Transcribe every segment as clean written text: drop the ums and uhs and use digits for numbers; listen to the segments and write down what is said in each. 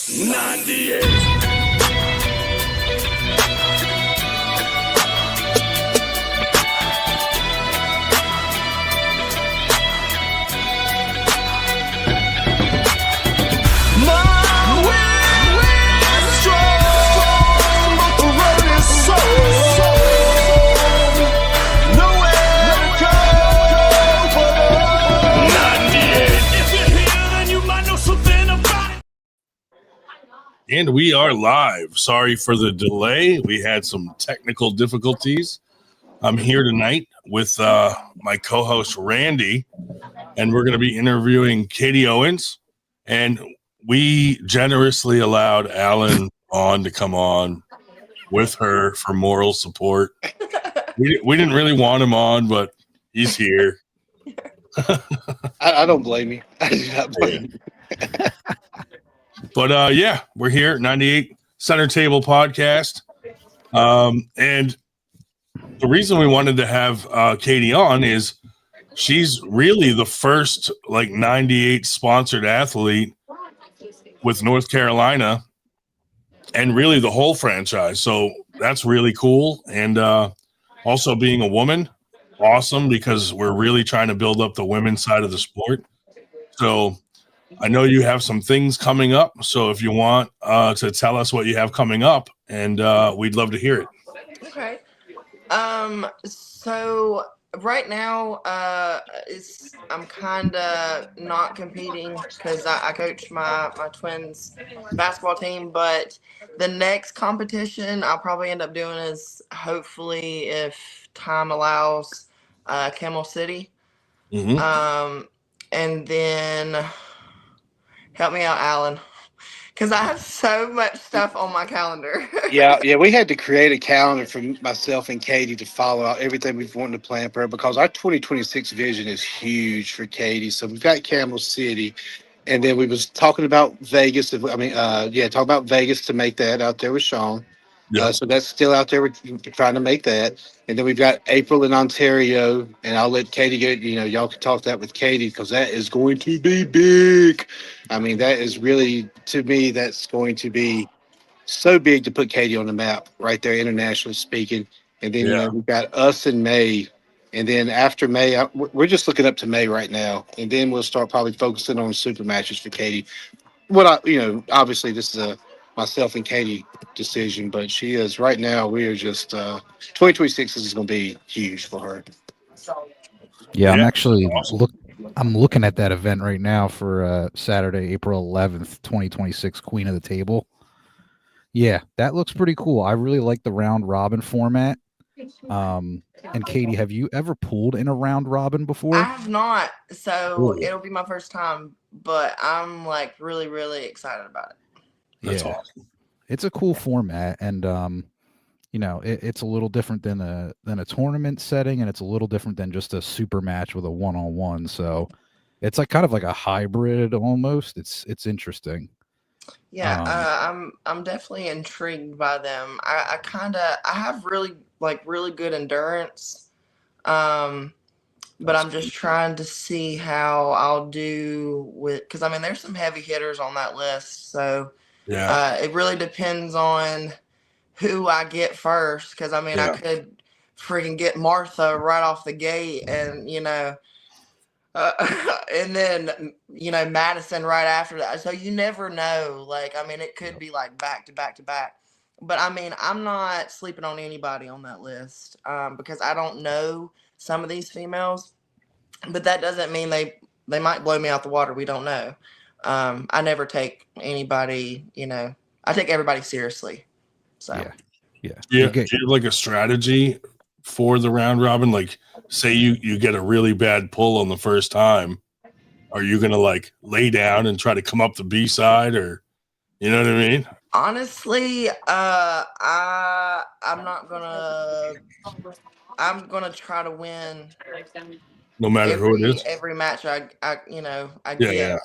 98. And we are live. Sorry for the delay. We had some technical difficulties. I'm here tonight with my co-host Randy, and we're going to be interviewing Katie Owens. And we generously allowed Alan on to come on with her for moral support. We didn't really want him on, but he's here. I don't blame you. I do not blame you. But yeah, we're here, 98 CenterTable podcast. And the reason we wanted to have Katie on is she's really the first 98 sponsored athlete with North Carolina and really the whole franchise. So that's really cool. And also being a woman, awesome, because we're really trying to build up the women's side of the sport. So I know you have some things coming up, so if you want to tell us what you have coming up, and we'd love to hear it. Okay. So right now, I'm kind of not competing because I coach my twins basketball team, but the next competition I'll probably end up doing is hopefully, if time allows, Camel City. Mm-hmm. And then help me out, Alan, because I have so much stuff on my calendar. Yeah, we had to create a calendar for myself and Katie to follow out everything we've wanted to plan for her, because our 2026 vision is huge for Katie. So we've got Camel City, and then we was talking about Vegas. Talking about Vegas to make that out there with Sean. Yeah. So that's still out there. We're trying to make that. And then we've got April in Ontario, and I'll let Katie get, y'all can talk that with Katie, because that is going to be big. I mean, that is really, to me, that's going to be so big to put Katie on the map right there, internationally speaking. And then, we've got us in May. And then after May, we're just looking up to May right now. And then we'll start probably focusing on super matches for Katie. Obviously this is a myself and Katie decision, but she is right now. We are just 2026 is going to be huge for her. Yeah, I'm actually I'm looking at that event right now for Saturday, April 11th, 2026, Queen of the Table. Yeah, that looks pretty cool. I really like the round robin format. And Katie, have you ever pulled in a round robin before? I have not, so Ooh. It'll be my first time, but I'm really, really excited about it. That's awesome. It's a cool format, and it's a little different than a tournament setting, and it's a little different than just a super match with a one-on-one. So it's kind of like a hybrid almost. It's interesting. Yeah, I'm definitely intrigued by them. I have really good endurance, but I'm just trying to see how I'll do with, because there's some heavy hitters on that list, so it really depends on who I get first, because I could freaking get Martha right off the gate, and and then Madison right after that. So you never know. It could be back to back to back. But I'm not sleeping on anybody on that list, because I don't know some of these females. But that doesn't mean they might blow me out the water. We don't know. I never take anybody. I take everybody seriously. So yeah. Do you have a strategy for the round robin? Like, say you get a really bad pull on the first time, are you gonna lay down and try to come up the B side, or you know what I mean? Honestly, I'm gonna try to win no matter who it is. Every match I get. Yeah.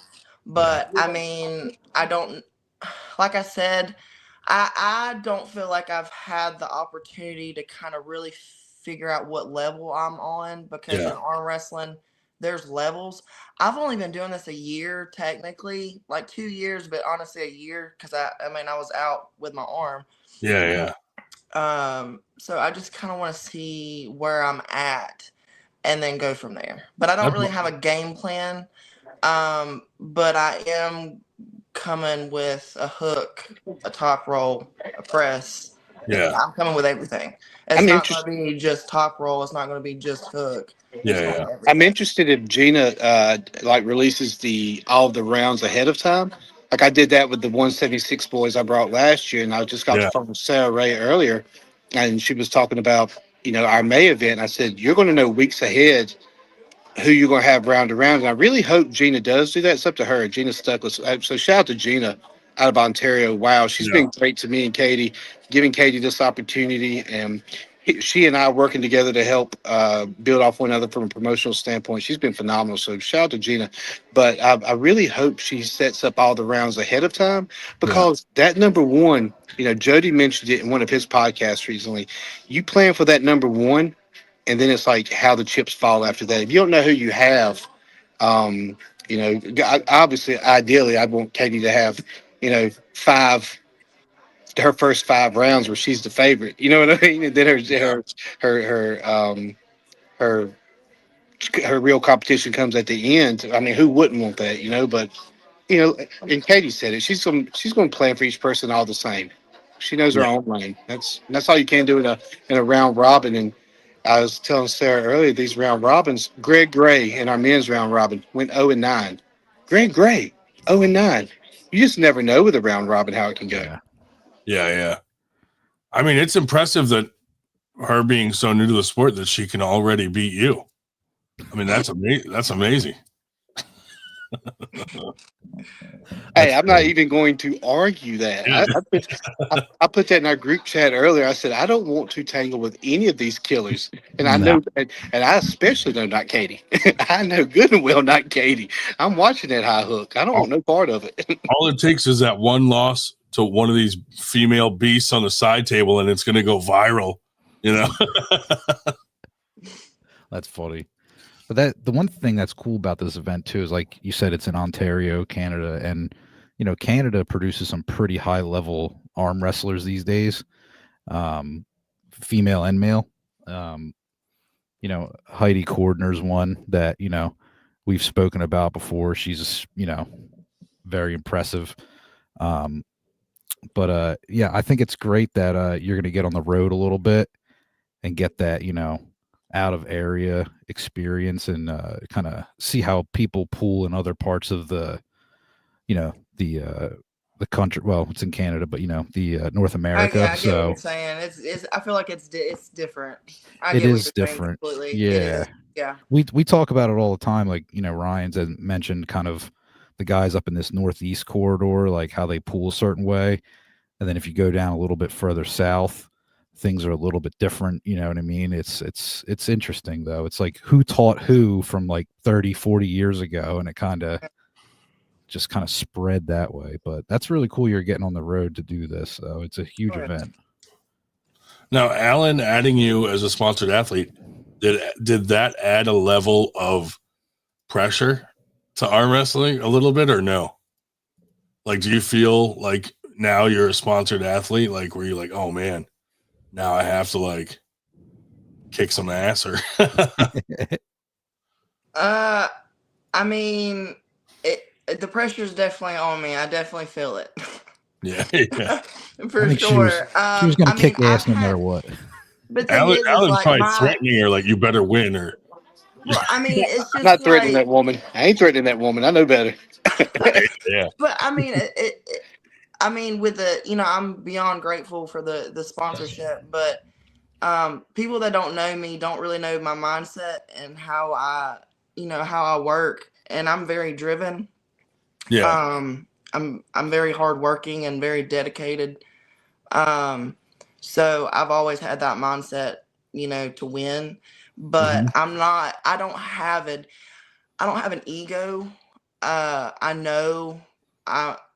But I don't, like I said, I don't feel like I've had the opportunity to kind of really figure out what level I'm on, because in arm wrestling, there's levels. I've only been doing this a year, technically, like 2 years, but honestly a year, because I mean I was out with my arm. Yeah. So I just kind of want to see where I'm at and then go from there. But I don't really have a game plan. But I am coming with a hook, a top roll, a press. Yeah. I'm coming with everything. It's not going to be just top roll. It's not going to be just hook. Yeah. I'm interested if Gina like releases all of the rounds ahead of time. Like I did that with the 176 boys I brought last year, and I just got the phone with Sarah Ray earlier, and she was talking about our May event. I said you're going to know weeks ahead who you're going to have round to round, and I really hope Gina does do that. It's up to her. Gina Stuckless. So shout out to Gina out of Ontario. Wow, she's been great to me and Katie, giving Katie this opportunity, and she and I are working together to help build off one another from a promotional standpoint. She's been phenomenal. So shout out to Gina. But I really hope she sets up all the rounds ahead of time, because that number one, Jody mentioned it in one of his podcasts recently. You plan for that number one, and then it's like how the chips fall after that. If you don't know who you have, obviously, ideally, I'd want Katie to have, her first 5 rounds where she's the favorite. You know what I mean? And then her real competition comes at the end. I mean, who wouldn't want that? But and Katie said it. She's going to plan for each person all the same. She knows her own lane. That's all you can do in a round robin. And I was telling Sarah earlier, these round robins, Greg Gray in our men's round robin went 0-9. Greg Gray, 0-9. You just never know with a round robin how it can go. Yeah. I mean, it's impressive that her being so new to the sport that she can already beat you. I mean, that's amazing. That's amazing. Hey, I'm not even going to argue that. I put that in our group chat earlier. I said I don't want to tangle with any of these killers, and I know, and I especially know not Katie. I know good and well not Katie. I'm watching that high hook. I don't want no part of it. All it takes is that one loss to one of these female beasts on the side table, and it's going to go viral. That's funny. But the one thing that's cool about this event too is, like you said, it's in Ontario, Canada, and Canada produces some pretty high level arm wrestlers these days, female and male. Heidi Cordner's one that we've spoken about before. She's very impressive. But I think it's great that you're going to get on the road a little bit and get that out of area experience and kind of see how people pool in other parts of the country. Well, it's in Canada, but the North America. I get what you're saying. It's I feel like it's different. It is different. Yeah. Yeah. We talk about it all the time. Like, Ryan's had mentioned kind of the guys up in this Northeast corridor, like how they pool a certain way. And then if you go down a little bit further south, things are a little bit different. You know what I mean? It's interesting though. It's like who taught who from like 30, 40 years ago. And it kind of spread that way, but that's really cool. You're getting on the road to do this. So it's a huge event. Now, Alan, adding you as a sponsored athlete, did that add a level of pressure to arm wrestling a little bit or no? Like, do you feel like now you're a sponsored athlete, like where you're like, oh man, now I have to like kick some ass or I mean, the pressure is definitely on me. I definitely feel it. Yeah. For sure. She was going to kick ass no matter what. But Alan's like probably threatening her, like, you better win her. Well, I mean, it's just I'm not threatening that woman. I ain't threatening that woman. I know better. Yeah. But I mean, I mean, with the, I'm beyond grateful for the sponsorship, but people that don't know me don't really know my mindset and how I work, and I'm very driven. Yeah. I'm very hardworking and very dedicated. So I've always had that mindset, to win, but I don't have an ego. I know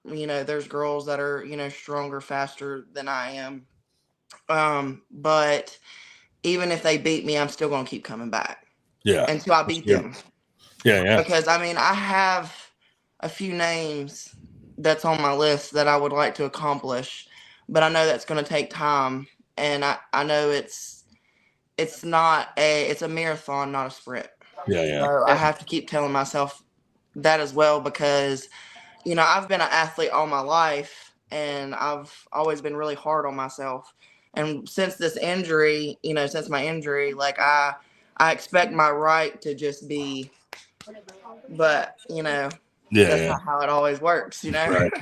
there's girls that are, stronger, faster than I am. But even if they beat me, I'm still going to keep coming back. Yeah. Until I beat them. Yeah. Because I mean, I have a few names that's on my list that I would like to accomplish, but I know that's going to take time, and I know it's a marathon, not a sprint. Yeah. So I have to keep telling myself that as well, because I've been an athlete all my life, and I've always been really hard on myself. And since this injury, since my injury, like I expect my right to just be, but that's Yeah. not how it always works. Right.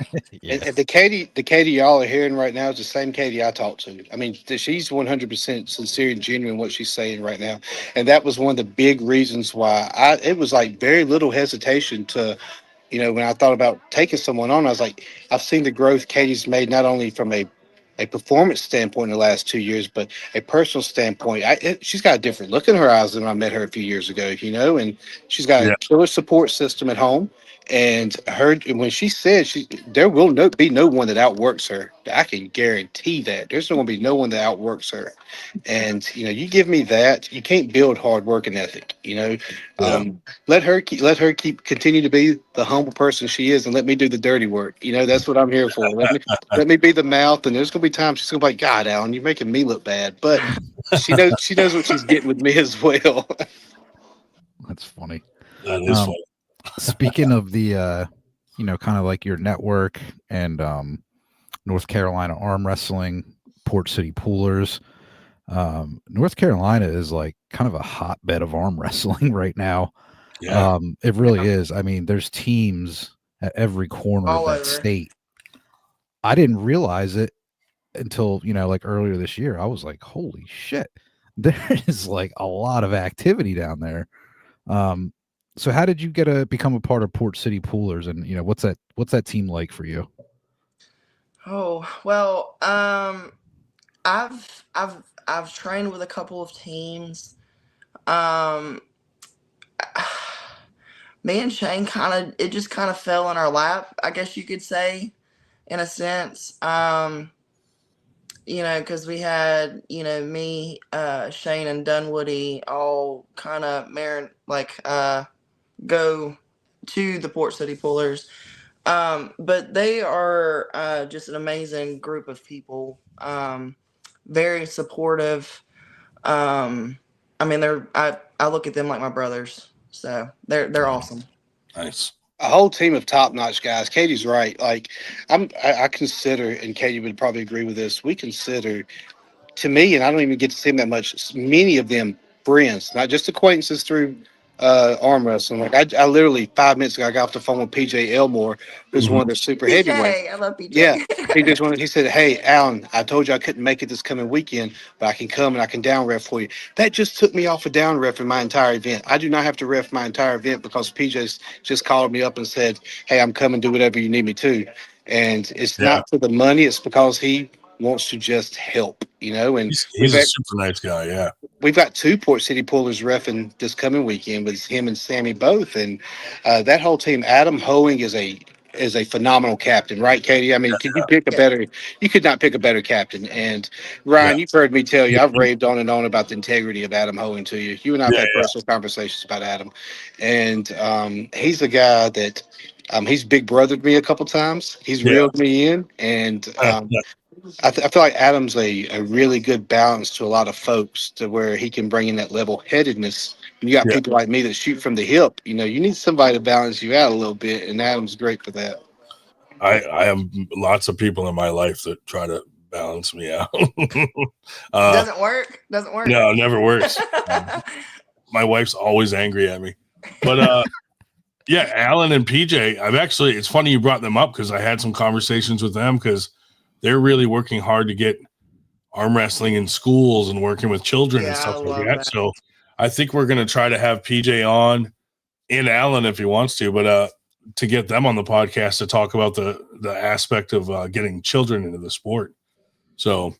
Yeah. And the Katie y'all are hearing right now is the same Katie I talked to. I mean, she's 100% sincere and genuine in what she's saying right now, and that was one of the big reasons why it was like very little hesitation to, when I thought about taking someone on, I was like, I've seen the growth Katie's made not only from a performance standpoint in the last 2 years, but a personal standpoint. She's got a different look in her eyes than when I met her a few years ago, and she's got Yeah. a killer support system at home. And when she said there will be no one that outworks her. I can guarantee that there's going to be no one that outworks her. And you give me that, you can't build hard work and ethic. Yeah. Let her continue to be the humble person she is, and let me do the dirty work. That's what I'm here for. Let me be the mouth, and there's going to be times she's going to be like, God, Alan, you're making me look bad, but she knows what she's getting with me as well. That's funny. That is Um, funny. Speaking of the, kind of like your network and North Carolina arm wrestling, Port City Poolers. North Carolina is like kind of a hotbed of arm wrestling right now. Yeah. It really is. I mean, there's teams at every corner All of that over. state. I didn't realize it until, like earlier this year. I was like, holy shit, there is like a lot of activity down there. So how did you become a part of Port City Poolers, and what's that team like for you? Oh well, I've trained with a couple of teams. Um, Me and Shane it just kind of fell in our lap, I guess you could say, in a sense. Because we had, me, Shane, and Dunwoody all kind of go to the Port City Pullers. But they are just an amazing group of people. Very supportive. I mean, I look at them like my brothers. So they're awesome. Nice. A whole team of top-notch guys. Katie's right. Like I consider, and Katie would probably agree with this. We consider, to me, and I don't even get to see them that much. Many of them friends, not just acquaintances through arm wrestling. Like I literally 5 minutes ago, I got off the phone with PJ Elmore, who's one of their super heavyweights. PJ, I love PJ. Yeah, he said, "Hey, Alan, I told you I couldn't make it this coming weekend, but I can come and I can down ref for you." That just took me off of down ref in my entire event. I do not have to ref my entire event because PJ's just called me up and said, "Hey, I'm coming. Do whatever you need me to." And it's Yeah. not for the money; it's because he wants to just help. And He's a super nice guy. Yeah. we've got two Port City Pullers reffing this coming weekend with him and Sammy both, and that whole team. Adam Hoeing is a phenomenal captain, right, Katie? I mean, could you pick a Yeah. better? You could not pick a better captain. And Ryan, Yeah. you've heard me tell you, I've raved on and on about the integrity of Adam Hoeing to you. You and I've Yeah. had personal conversations about Adam, and he's a guy that. He's big brothered me a couple times. He's Yeah. reeled me in, and I feel like Adam's a really good balance to a lot of folks to where he can bring in that level headedness. And you got Yeah. people like me that shoot from the hip. You need somebody to balance you out a little bit, and Adam's great for that. I have lots of people in my life that try to balance me out. Doesn't work. Doesn't work. No, it never works. My wife's always angry at me. But yeah, Alan and PJ, it's funny you brought them up because I had some conversations with them because they're really working hard to get arm wrestling in schools and working with children and Yeah, stuff I like love that. that. So I think we're going to try to have PJ on and Alan if he wants to, but to get them on the podcast to talk about the aspect of getting children into the sport. So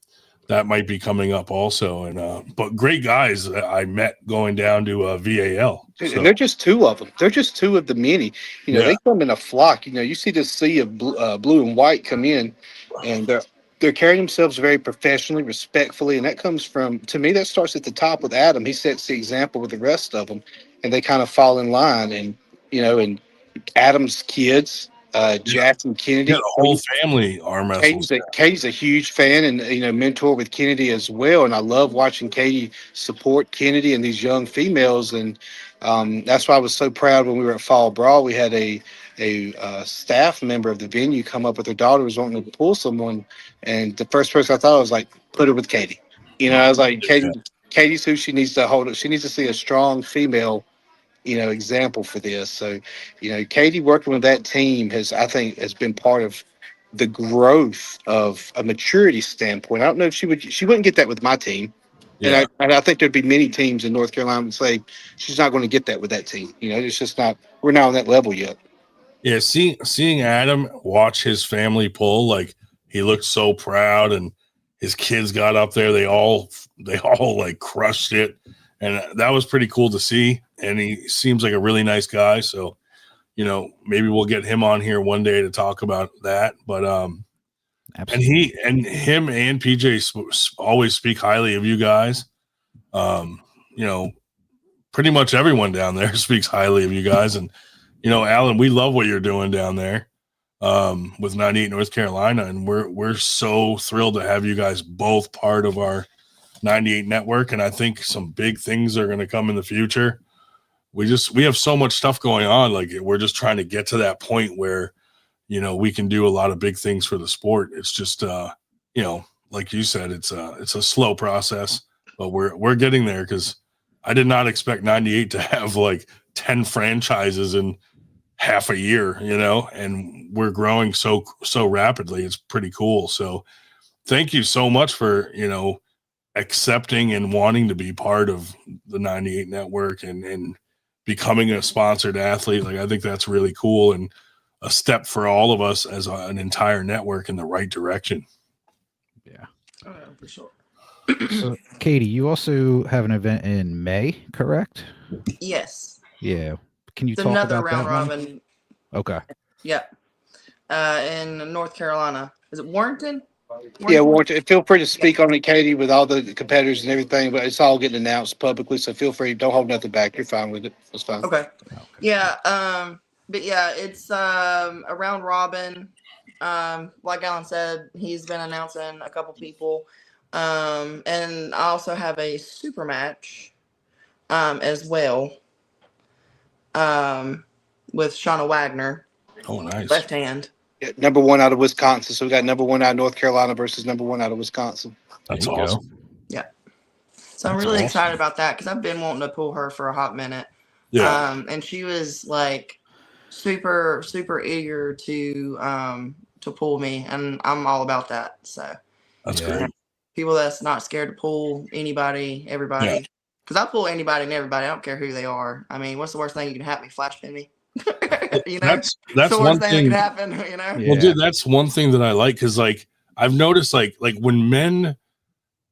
that might be coming up also. And but great guys that I met going down to VAL. Dude, and they're just two of them. They're just two of the many. Yeah. They come in a flock. You see this sea of blue and white come in, and they're carrying themselves very professionally, respectfully, and that comes from, to me, that starts at the top with Adam. He sets the example with the rest of them, and they kind of fall in line. And and Adam's kids, Jackson Yeah, Kennedy. the whole family arm wrestles. Katie's a huge fan and mentor with Kennedy as well, and I love watching Katie support Kennedy and these young females, and that's why I was so proud when we were at Fall Brawl. We had a staff member of the venue come up with her daughter was wanting to pull someone, and the first person I thought was like, put her with Katie. I was like, Katie's who she needs to hold. She needs to see a strong female example for this. So, Katie working with that team I think, has been part of the growth of a maturity standpoint. I don't know if she wouldn't get that with my team. Yeah. And I think there'd be many teams in North Carolina would say she's not going to get that with that team. It's just not, we're not on that level yet. Yeah. Seeing Adam watch his family pull, like he looked so proud, and his kids got up there. They all like crushed it. And that was pretty cool to see. And he seems like a really nice guy. So, maybe we'll get him on here one day to talk about that. But, Absolutely. and him and PJ always speak highly of you guys. Pretty much everyone down there speaks highly of you guys. And, Alan, we love what you're doing down there with 98 North Carolina. And we're so thrilled to have you guys both part of our 98 network. And I think some big things are going to come in the future. We have so much stuff going on. Like, we're just trying to get to that point where, we can do a lot of big things for the sport. It's just, like you said, it's a slow process, but we're getting there, because I did not expect 98 to have like 10 franchises in half a year, and we're growing so rapidly. It's pretty cool. So thank you so much for, accepting and wanting to be part of the 98 network and becoming a sponsored athlete. Like, I think that's really cool and a step for all of us as an entire network in the right direction. Yeah. For sure. So, Katie, you also have an event in May, correct? Yes. Yeah. Can you It's talk another about round that one? robin. Okay. Yep. In North Carolina. Is it Warrington? Yeah, Warrington. Feel free to speak on it, Katie, with all the competitors and everything, but it's all getting announced publicly, so feel free. Don't hold nothing back. You're fine with it. It's fine. Okay. Yeah. But yeah, it's a round robin. Like Alan said, he's been announcing a couple people. And I also have a super match as well. With Shauna Wagner. Oh, nice. Left hand. Yeah, number one out of Wisconsin. So we got number one out of North Carolina versus number one out of Wisconsin. That's awesome. Yeah. So I'm really excited about that, because I've been wanting to pull her for a hot minute. Yeah. And she was like super, super eager to pull me, and I'm all about that. So that's great. People that's not scared to pull anybody, everybody. Because I pull anybody and everybody. I don't care who they are. I mean, what's the worst thing you can happen? Flash pin me. That's the one worst thing that can happen. Yeah. Well, dude, that's one thing that I like, because like I've noticed, like when men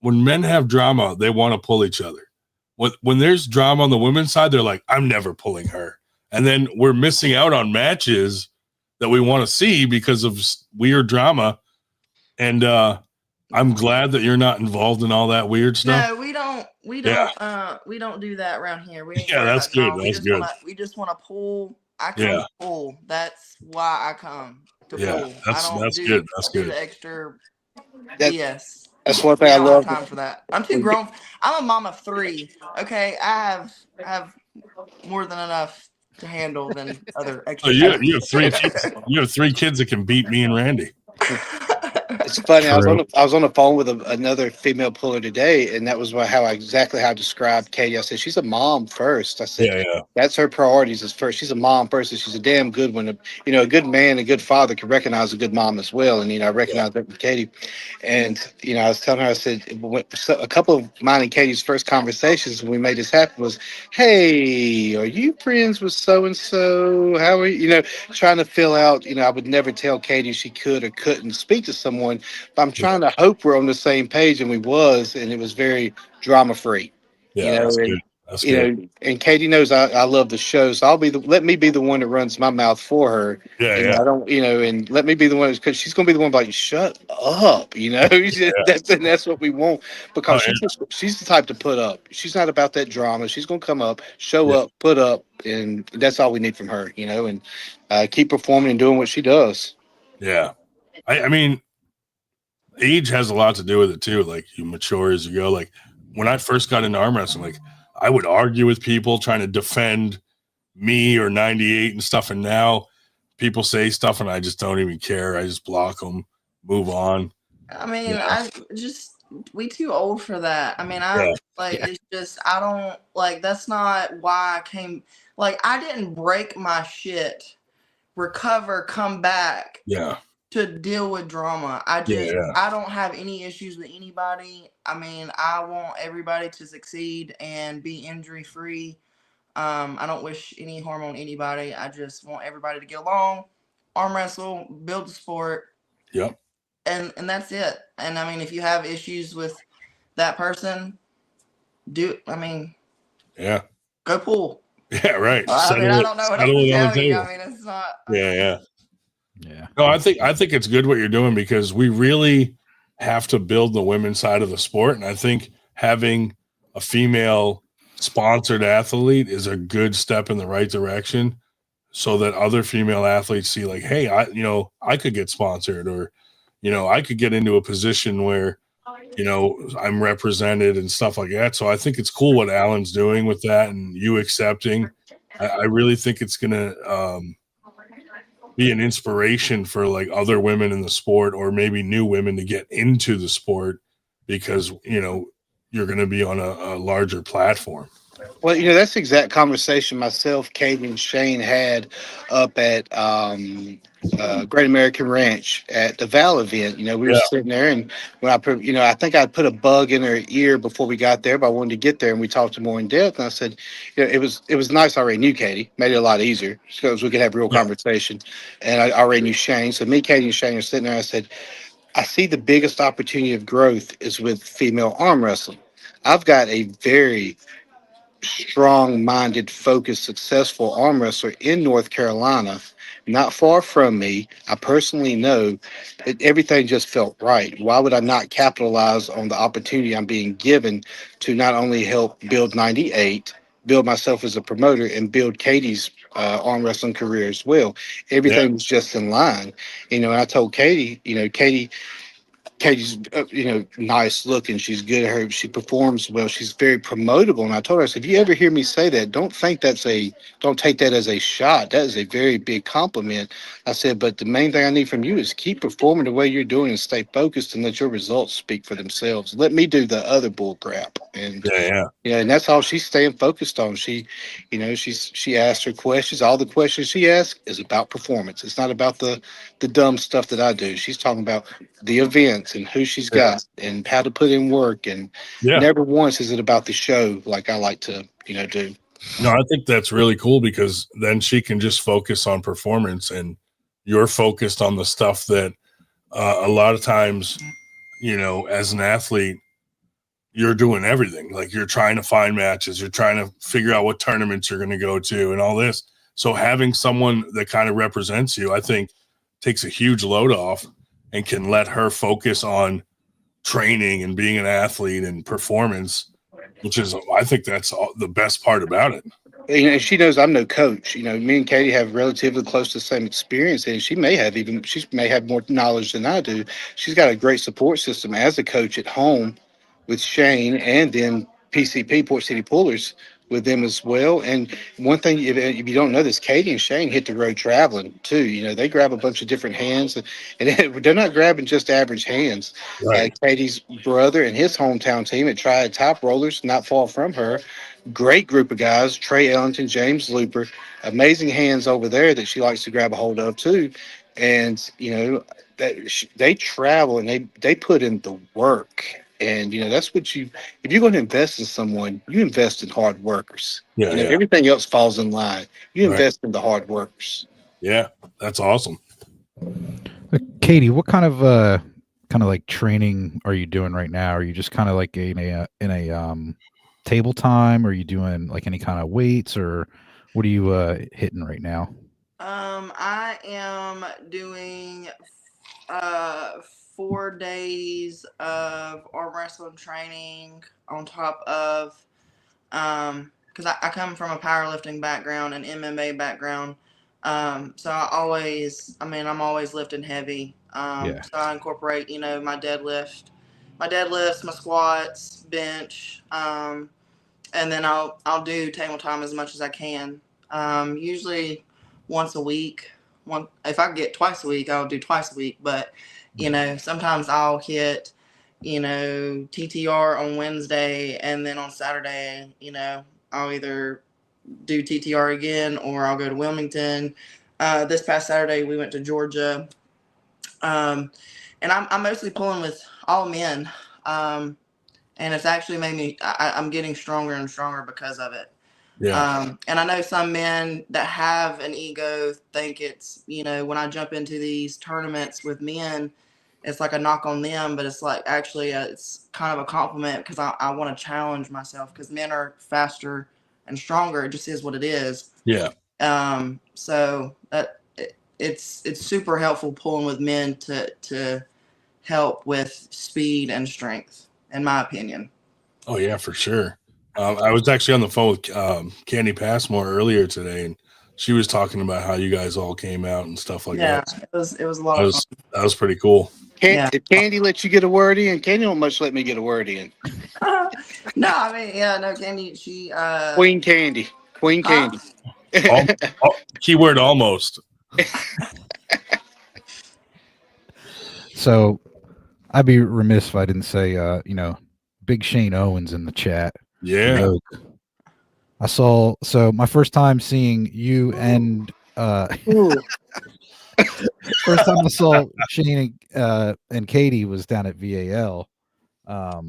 have drama, they want to pull each other. When there's drama on the women's side, they're like, I'm never pulling her, and then we're missing out on matches that we want to see because of weird drama. And I'm glad that you're not involved in all that weird stuff. No, we don't do that around here. We ain't that's good. We just want to pull. I come to pull. That's why I come to pull. That's good. That's good. The extra BS. That's one thing I don't love. have time for that. I'm too grown. I'm a mom of 3. Okay, I have more than enough to handle than other extra. Oh, you have 3 kids. You have 3 kids that can beat me and Randy. It's funny. I was on the phone with another female puller today, and that was how I described Katie. I said she's a mom first. I said that's her priorities is first. She's a mom first, and she's a damn good one. A good man, a good father can recognize a good mom as well. And I recognize that with Katie. And I was telling her, I said a couple of mine and Katie's first conversations when we made this happen was, "Hey, are you friends with so and so? How are you?" Trying to fill out. I would never tell Katie she could or couldn't speak to someone, but I'm trying to hope we're on the same page, and we was, and it was very drama free. Yeah, that's good. That's You good. know, and Katie knows I love the show, so let me be the one that runs my mouth for her. Yeah, And yeah, I don't, and let me be the one because she's going to be the one like, shut up, yeah. that's what we want Oh, because she's the type to put up. She's not about that drama. She's going to come up, show up, put up, and that's all we need from her, and keep performing and doing what she does. yeah. I mean, age has a lot to do with it too. Like you mature as you go. Like when I first got into arm wrestling, like I would argue with people trying to defend me or 98 and stuff. And now people say stuff and I just don't even care. I just block them, move on. I mean, we too old for that. I mean, Yeah. it's just, I don't, like, that's not why I came, like, I didn't break my shit, recover, come back Yeah. to deal with drama. Yeah. I don't have any issues with anybody. I mean, I want everybody to succeed and be injury free. I don't wish any harm on anybody. I just want everybody to get along, arm wrestle, build the sport. Yep. And that's it. And I mean, if you have issues with that person, Yeah. go pool. Yeah. Right. I mean, I don't know what else to Settle it on the tell you. table. I mean, it's not. Yeah. Yeah. No, I think it's good what you're doing because we really have to build the women's side of the sport. And I think having a female sponsored athlete is a good step in the right direction so that other female athletes see like, hey, I could get sponsored or, I could get into a position where, I'm represented and stuff like that. So I think it's cool what Alan's doing with that and you accepting. I really think it's going to, be an inspiration for like other women in the sport or maybe new women to get into the sport because you're going to be on a larger platform. Well, that's the exact conversation myself, Katie, and Shane had up at Great American Ranch at the Val event. We were sitting there, and when I think I put a bug in her ear before we got there, but I wanted to get there, and we talked more in depth. And I said, it was nice. I already knew Katie, made it a lot easier because we could have real conversation, and I already knew Shane. So me, Katie, and Shane are sitting there. I said, I see the biggest opportunity of growth is with female arm wrestling. I've got a very strong-minded, focused, successful arm wrestler in North Carolina, not far from me. I personally know that everything just felt right. Why would I not capitalize on the opportunity I'm being given to not only help build 98, build myself as a promoter, and build Katie's arm wrestling career as well? Everything was just in line. And I told Katie, Katie's, nice looking. She's good at her. She performs well. She's very promotable. And I told her, I said, if you ever hear me say that, don't take that as a shot. That is a very big compliment. I said, but the main thing I need from you is keep performing the way you're doing and stay focused and let your results speak for themselves. Let me do the other bull crap. And and that's all she's staying focused on. She asked her questions. All the questions she asks is about performance. It's not about the dumb stuff that I do. She's talking about the events and who she's got and how to put in work. And never once is it about the show like I like to, do. No, I think that's really cool because then she can just focus on performance and you're focused on the stuff that a lot of times, as an athlete, you're doing everything. Like you're trying to find matches, you're trying to figure out what tournaments you're going to go to and all this. So having someone that kind of represents you, I think takes a huge load off and can let her focus on training and being an athlete and performance, which is, I think that's the best part about it. She knows I'm no coach. Me and Katie have relatively close to the same experience, and she may have more knowledge than I do. She's got a great support system as a coach at home with Shane, and then PCP, Port City Pullers, with them as well. And one thing, if you don't know this, Katie and Shane hit the road traveling too. They grab a bunch of different hands, and they're not grabbing just average hands. Right. Katie's brother and his hometown team at Triad Top Rollers, not far from her. Great group of guys, Trey Ellington, James Looper, amazing hands over there that she likes to grab a hold of too. And, they travel and they put in the work. And, that's what if you're going to invest in someone, you invest in hard workers. Everything else falls in line. You invest in the hard workers. Yeah, that's awesome. Katie, what kind of like training are you doing right now? Are you just kind of like in a table time? Are you doing like any kind of weights, or what are you hitting right now? I am doing 4 days of arm wrestling training on top of because I come from a powerlifting background and MMA background. So I'm always lifting heavy. Yeah. So I incorporate, my deadlifts, my squats, bench, and then I'll do table time as much as I can. Usually once a week. If I get twice a week, I'll do twice a week. But sometimes I'll hit, TTR on Wednesday, and then on Saturday, I'll either do TTR again or I'll go to Wilmington. This past Saturday we went to Georgia, and I'm mostly pulling with all men. And it's actually made me. I'm getting stronger and stronger because of it. Yeah. And I know some men that have an ego think it's, when I jump into these tournaments with men, it's like a knock on them, but it's like actually it's kind of a compliment because I want to challenge myself because men are faster and stronger. It just is what it is. Yeah. So that it's super helpful pulling with men to help with speed and strength, in my opinion. Oh yeah, for sure. I was actually on the phone with Candy Passmore earlier today, and she was talking about how you guys all came out and stuff like Yeah, that. it was a lot of fun. That was pretty cool. Yeah. Did Candy let you get a word in? Candy don't much let me get a word in. No, I mean, yeah, no, Candy, she Queen Candy. Queen huh? Candy. Keyword almost. So I'd be remiss if I didn't say, Big Shane Owens in the chat. Yeah. I saw. So my first time seeing you and first time I saw Shane and Katie was down at VAL. Yeah,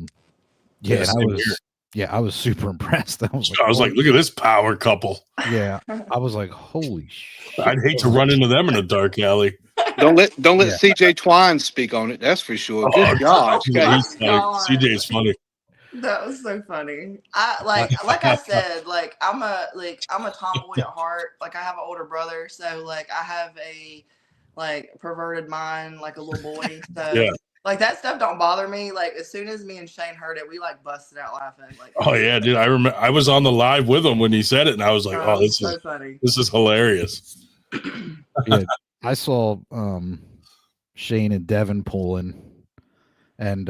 and I was super impressed. I was like, look at this power couple. Yeah, I was like, holy shit. I'd hate to run into them in a dark alley. Don't let Yeah. CJ Twine speak on it. That's for sure. Oh, Good gosh. he's funny. God. CJ's funny. That was so funny. Like I said, I'm a tomboy at heart. Like I have an older brother, so like I have a perverted mind, like a little boy. So Yeah. like that stuff don't bother me. Like as soon as me and Shane heard it, we busted out laughing. Like Oh yeah, dude. I remember I was on the live with him when he said it, and I was like, "Oh, this so is funny. This is hilarious." Yeah, I saw Shane and Devin pulling, and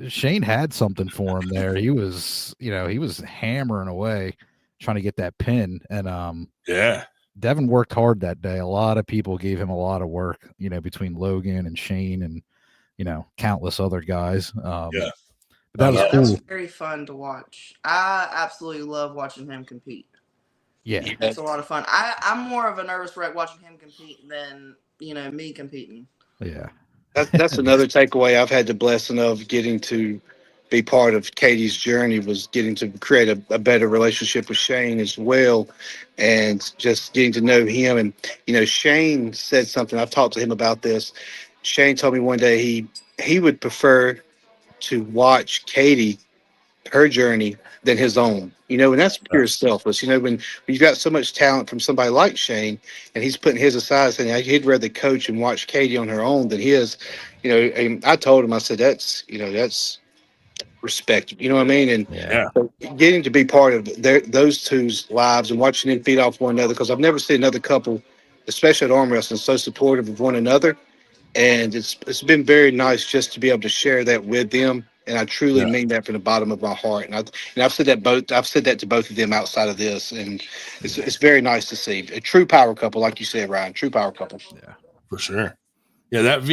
Shane had something for him there. He was hammering away trying to get that pin, and Yeah. Devin worked hard that day. A lot of people gave him a lot of work, between Logan and Shane and countless other guys. Yeah. But that was That cool. was very fun to watch. I absolutely love watching him compete. Yeah. It's a lot of fun. I'm more of a nervous wreck watching him compete than me competing. Yeah. That's another takeaway I've had the blessing of getting to be part of Katie's journey was getting to create a better relationship with Shane as well, and just getting to know him. And Shane said something. I've talked to him about this. Shane told me one day he would prefer to watch Katie, her journey, than his own. And that's pure selfless. When you've got so much talent from somebody like Shane, and he's putting his aside, saying he'd rather coach and watch Katie on her own than his. And I told him, I said, that's respect. You know what I mean? And Yeah. getting to be part of those two's lives and watching them feed off one another, because I've never seen another couple, especially at arm wrestling, so supportive of one another. And it's been very nice just to be able to share that with them. And I truly mean that from the bottom of my heart. And I've said that to both of them outside of this, and it's very nice to see a true power couple, like you said, Ryan. True power couple. Yeah, for sure. Yeah, that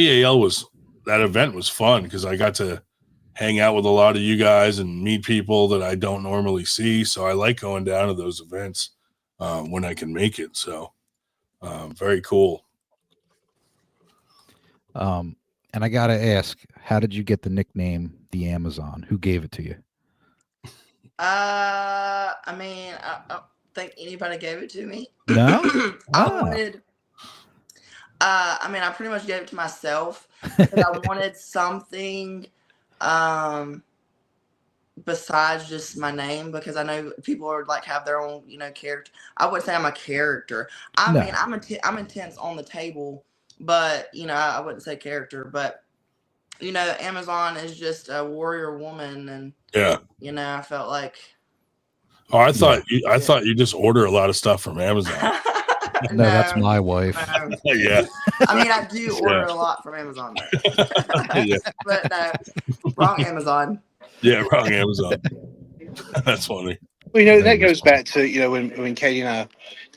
that event was fun because I got to hang out with a lot of you guys and meet people that I don't normally see. So I like going down to those events when I can make it. So very cool. And I gotta ask, how did you get the nickname the Amazon? Who gave it to you? I mean, I don't think anybody gave it to me. No? I wanted. I mean, I pretty much gave it to myself, but I wanted something. besides just my name, because I know people are like have their own, character. I would say I'm a character. I No. mean, I'm intense on the table, but I wouldn't say character. But Amazon is just a warrior woman, and Yeah. I felt like. Oh, I thought you just order a lot of stuff from Amazon. No, that's my wife. Yeah. I mean, I do order a lot from Amazon, though. Yeah. But no, wrong Amazon. Yeah, wrong Amazon. That's funny. Well, that goes back to, when Katie and I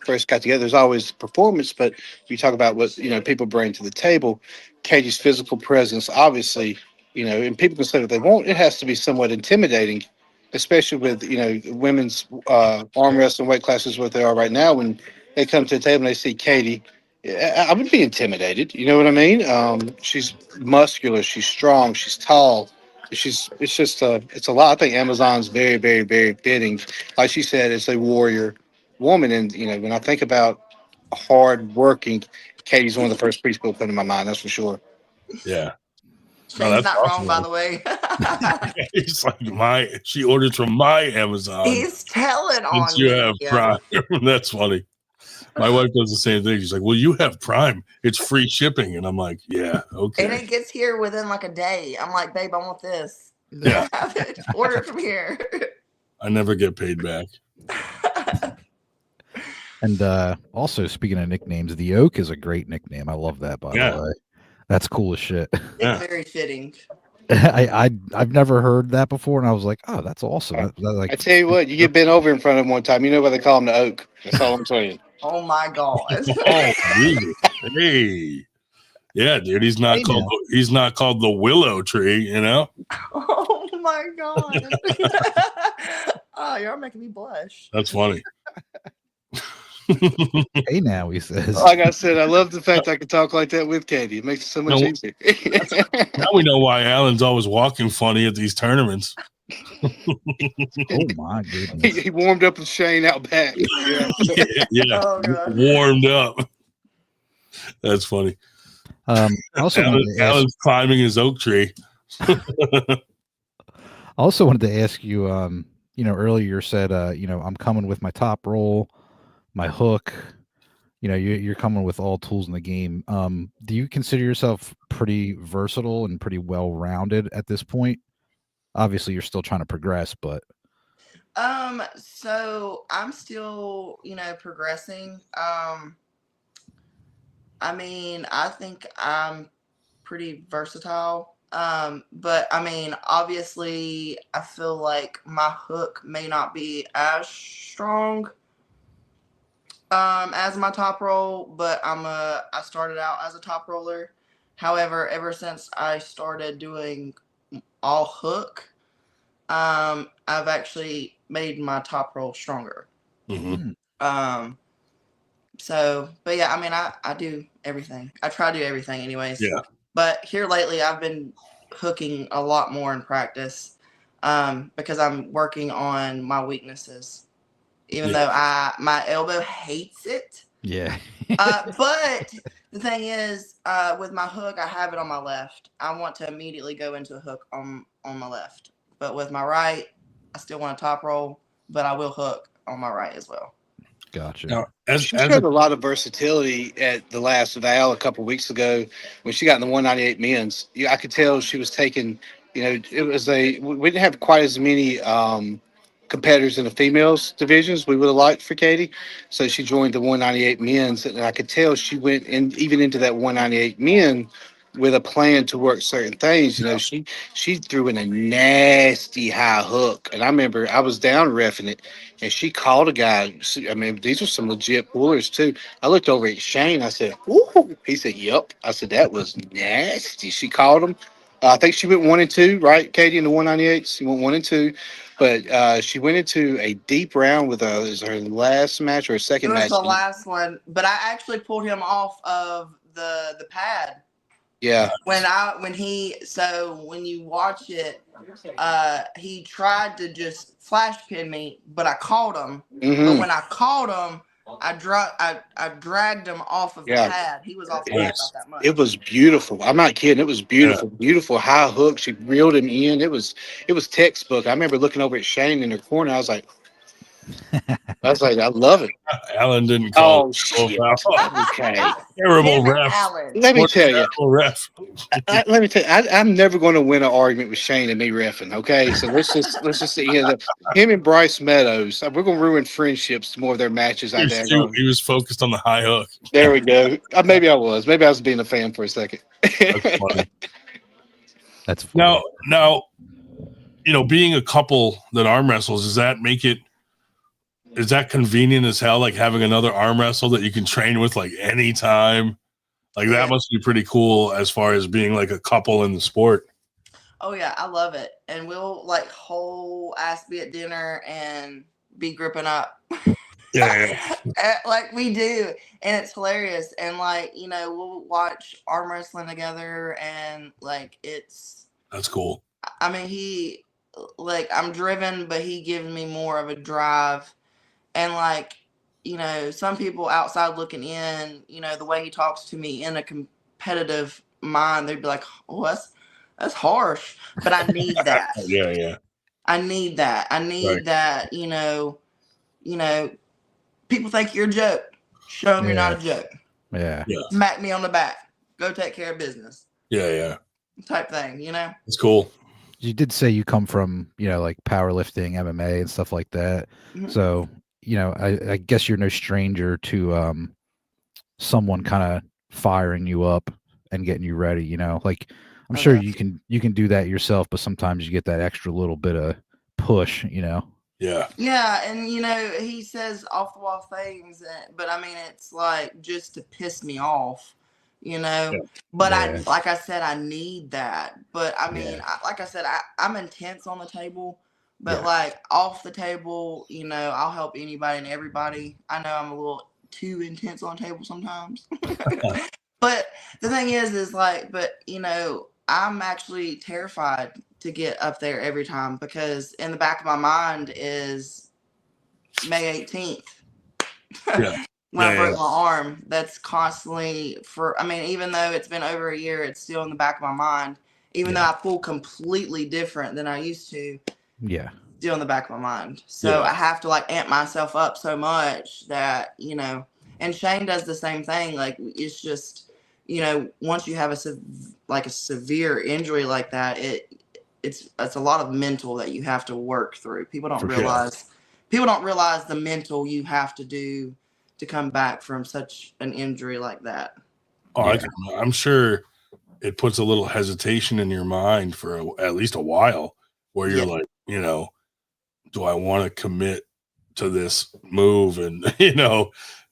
first got together, there's always performance, but you talk about what, people bring to the table. Katie's physical presence, obviously, and people can say what they want. It has to be somewhat intimidating, especially with, women's arm wrestling weight classes, what they are right now. When they come to the table and they see Katie, I would be intimidated. You know what I mean? She's muscular, she's strong, she's tall. It's a lot. I think Amazon's very, very, very fitting. Like she said, it's a warrior woman. And, when I think about hard working, Katie's one of the first people put in my mind. That's for sure. Yeah. Shane's not wrong, by the way. He's like she orders from my Amazon. He's telling on you have Prime. That's funny. My wife does the same thing. She's like, well, you have Prime. It's free shipping. And I'm like, yeah, okay. And it gets here within like a day. I'm like, babe, I want this. Yeah. Order it from here. I never get paid back. And also, speaking of nicknames, the Oak is a great nickname. I love that, by the way. That's cool as shit. It's very fitting. I've never heard that before, and I was like, oh, that's awesome. I tell you what, you get bent over in front of him one time, you know why they call him the Oak. That's all I'm saying. Oh my god. Oh, really? Hey. Yeah, dude, he's not called the willow tree, Oh my god. Oh, you're making me blush. That's funny. Hey, now he says. Like I said, I love the fact I can talk like that with Katie. It makes it so much easier. Now we know why Alan's always walking funny at these tournaments. Oh my goodness! He warmed up with Shane out back. Yeah. Oh, warmed up. That's funny. Also, Alan's climbing his oak tree. I also wanted to ask you. Earlier you said, I'm coming with my top roll, my hook. You're coming with all tools in the game. Do you consider yourself pretty versatile and pretty well-rounded at this point? Obviously, you're still trying to progress, but so I'm still, progressing. I mean, I think I'm pretty versatile. But I mean, obviously, I feel like my hook may not be as strong as my top roll, but I started out as a top roller. However, ever since I started doing all hook, I've actually made my top roll stronger. Mm-hmm. But yeah, I mean, I do everything. I try to do everything anyways. Yeah. But here lately, I've been hooking a lot more in practice, because I'm working on my weaknesses. Even though my elbow hates it. Yeah. But the thing is, with my hook, I have it on my left. I want to immediately go into a hook on my left. But with my right, I still want to top roll, but I will hook on my right as well. Gotcha. Now, she showed a lot of versatility at the last Val a couple of weeks ago when she got in the 198 men's. I could tell she was taking, it was we didn't have quite as many competitors in the females divisions we would have liked for Katie. So she joined the 198 men's, and I could tell she went even into that 198 men with a plan to work certain things. She threw in a nasty high hook, and I remember I was down reffing it, and she called a guy. I mean, these are some legit pullers too. I looked over at Shane. I said, "Ooh." He said, "Yep." I said, "That was nasty." She called him. I think she went 1 and 2, right, Katie, in the 198. She went 1 and 2, but she went into a deep round with is her last match or her second match? It was the last one, but I actually pulled him off of the pad. Yeah. When you watch it, he tried to just flash pin me, but I caught him. Mm-hmm. But when I caught him, I dragged him off of the Yeah. pad. He was off the It pad was, about that much. it was beautiful. I'm not kidding. It was beautiful. Beautiful high hook. She reeled him in. It was textbook. I remember looking over at Shane in the corner. I was like, I love it. Alan didn't call Oh it. shit. Okay. Terrible Damn it, ref. Alan. Let me What a tell you. terrible ref. Let me tell you. I'm never going to win an argument with Shane and me reffing. Okay, so let's just see. Him and Bryce Meadows. We're going to ruin friendships more of their matches. He was focused on the high hook. There we go. Maybe I was. Maybe I was being a fan for a second. That's funny. That's funny. Now, being a couple that arm wrestles, is that convenient as hell? Like having another arm wrestle that you can train with like anytime. Like that must be pretty cool as far as being like a couple in the sport. Oh yeah, I love it. And we'll like whole ass be at dinner and be gripping up. Yeah. Like we do. And it's hilarious. And like, we'll watch arm wrestling together and like That's cool. I mean, I'm driven, but he gives me more of a drive. And like, some people outside looking in, the way he talks to me in a competitive mind, they'd be like, oh, that's harsh. But I need that. Yeah. I need that. I need that, people think you're a joke. Show them you're not a joke. Yeah. Smack me on the back. Go take care of business. Yeah. Type thing, It's cool. You did say you come from, like powerlifting, MMA and stuff like that. Mm-hmm. So, I guess you're no stranger to someone kind of firing you up and getting you ready, like I'm sure you can do that yourself, but sometimes you get that extra little bit of push, Yeah. Yeah, and he says off the wall things, but I mean it's like just to piss me off, But like I said, I need that. But I mean, like I said, I'm intense on the table, but like off the table, I'll help anybody and everybody. I know I'm a little too intense on the table sometimes, but the thing is like, I'm actually terrified to get up there every time because in the back of my mind is May 18th. When I broke my arm, that's constantly even though it's been over a year, it's still in the back of my mind. Even though I pull completely different than I used to. Yeah. Still in the back of my mind. So I have to like amp myself up so much that, and Shane does the same thing. Like it's just, once you have a severe injury like that, it's a lot of mental that you have to work through. People don't realize the mental you have to do to come back from such an injury like that. Oh, I'm sure it puts a little hesitation in your mind for at least a while where you're like, do I want to commit to this move and,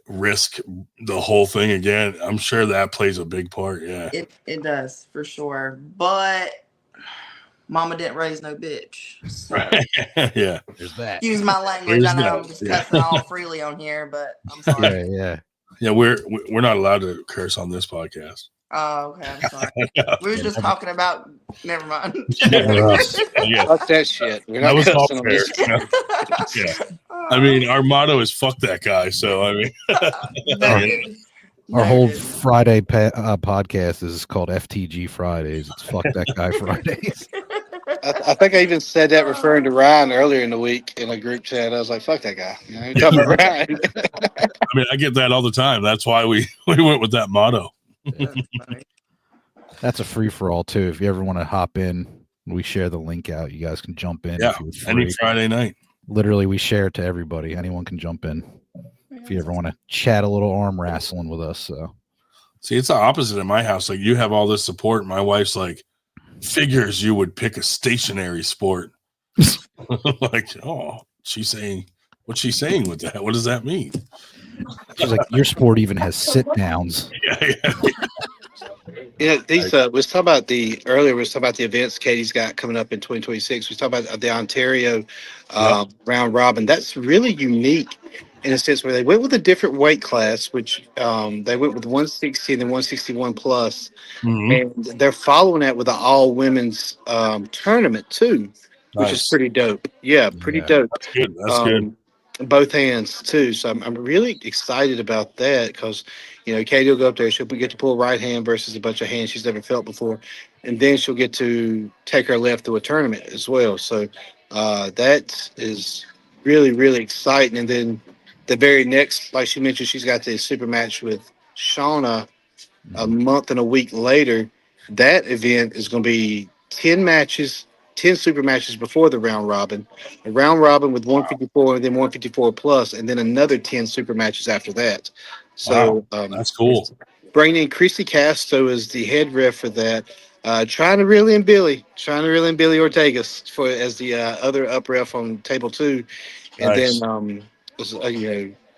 risk the whole thing again? I'm sure that plays a big part. Yeah, it does for sure. But Mama didn't raise no bitch. So. Yeah, there's that. Excuse my language. I know I'm just cussing all freely on here, but I'm sorry. Yeah. We're not allowed to curse on this podcast. Oh, okay. I'm sorry. We were just talking about. Never mind. Fuck that shit. We're not cussing on this. Yeah. I mean, our motto is "fuck that guy." So I mean, our whole Friday podcast is called FTG Fridays. It's "Fuck That Guy" Fridays. I think I even said that referring to Ryan earlier in the week in a group chat. I was like, "Fuck that guy." You're talking about Ryan. I mean, I get that all the time. That's why we went with that motto. That's a free for all too. If you ever want to hop in, we share the link out. You guys can jump in. Yeah, any Friday night. Literally, we share it to everybody. Anyone can jump in if you ever want to chat a little arm wrestling with us. So, see, it's the opposite in my house. Like you have all this support. My wife's like, figures you would pick a stationary sport. Like, oh, she's saying, what's she saying with that? What does that mean? She's like, your sport even has sit downs. These we was talking about the events Katie's got coming up in 2026. We was talking about the Ontario round robin. That's really unique in a sense where they went with a different weight class, which they went with 160 and then 161 plus. And they're following that with an all women's tournament too, which is pretty dope. Yeah, pretty dope. That's good. That's good. both hands too. So I'm really excited about that because, Katie will go up there. She'll get to pull right hand versus a bunch of hands she's never felt before, and then she'll get to take her left through a tournament as well. So that is really really exciting. And then the very next, like she mentioned, she's got the super match with Shauna a month and a week later. That event is going to be 10 matches, 10 super matches before the round robin, a round robin with 154 and then 154 plus, and then another 10 super matches after that. Wow, So that's cool. bringing in Chrissy Casto as the head ref for that. Trying to reel in Billy Ortegas for as the other up ref on table two, and Nice. then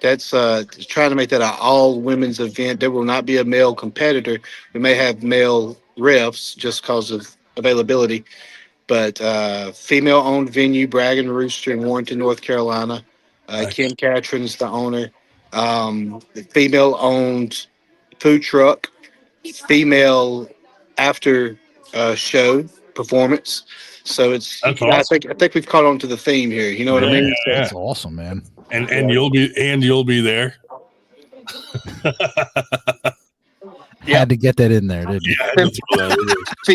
that's trying to make that an all women's event. There will not be a male competitor. We may have male refs just because of availability, but female owned venue, Bragg and Rooster in Warrenton, North Carolina. Nice. Kim Catron's the owner. The female owned food truck, female after show performance. So it's That's I awesome. think we've caught on to the theme here. You know what I Yeah, mean? yeah. That's awesome, man. And you'll be there. Yeah. Had to get that in there, didn't you? Yeah, I had to throw that in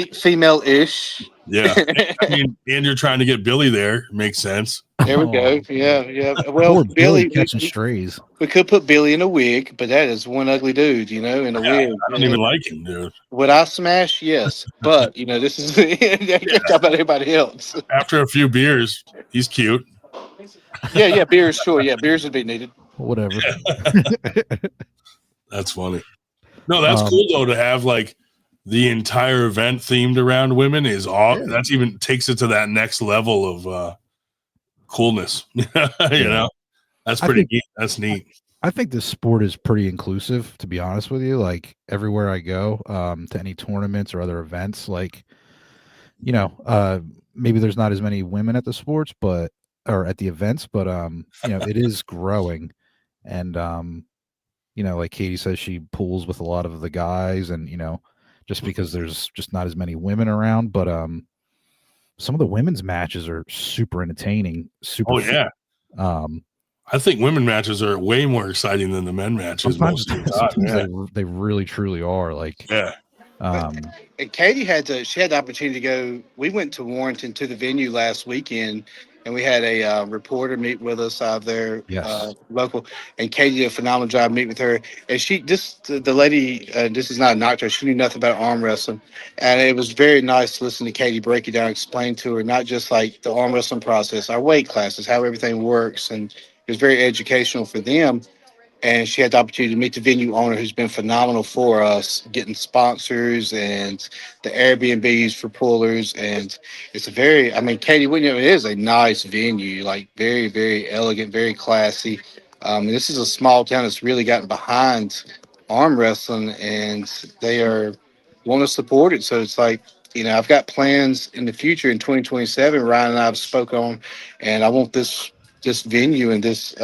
there. Female-ish. Yeah. I mean, and you're trying to get Billy there. Makes sense. There we go. Oh, Yeah. Well, poor Billy Billy, catching strays. we could put Billy in a wig, but that is one ugly dude, in a Yeah, wig. I don't even like him, dude. Would I smash? Yes, but this is I can't talk about everybody else. After a few beers, he's cute. Yeah, beers, sure. Yeah, beers would be needed. Whatever. That's funny. No, that's Um, cool though to have like the entire event themed around women is all Yeah. that's even takes it to that next level of coolness. You know, that's I pretty think- neat. That's neat. I think this sport is pretty inclusive, to be honest with you. Like everywhere I go, to any tournaments or other events, like, maybe there's not as many women at the sports, or at the events, but it is growing. And like Katie says, she pulls with a lot of the guys, and just because there's just not as many women around, but some of the women's matches are super entertaining. Oh yeah. I think women matches are way more exciting than the men matches most of the time. Sometimes they really truly are. Like, Yeah. And Katie had the opportunity to go. We went to Warrenton to the venue last weekend, and we had a reporter meet with us out there, Yes. local. And Katie did a phenomenal job meeting with her. And the lady, this is not a knock to her. She knew nothing about arm wrestling, and it was very nice to listen to Katie break it down, explain to her not just like the arm wrestling process, our weight classes, how everything works, and it was very educational for them. And she had the opportunity to meet the venue owner, who's been phenomenal for us, getting sponsors and the Airbnbs for pullers. And it's Katie, it is a nice venue, like very, very elegant, very classy. This is a small town that's really gotten behind arm wrestling, and they want to support it. So it's like, I've got plans in the future in 2027. Ryan and I have spoke on, and I want this venue and this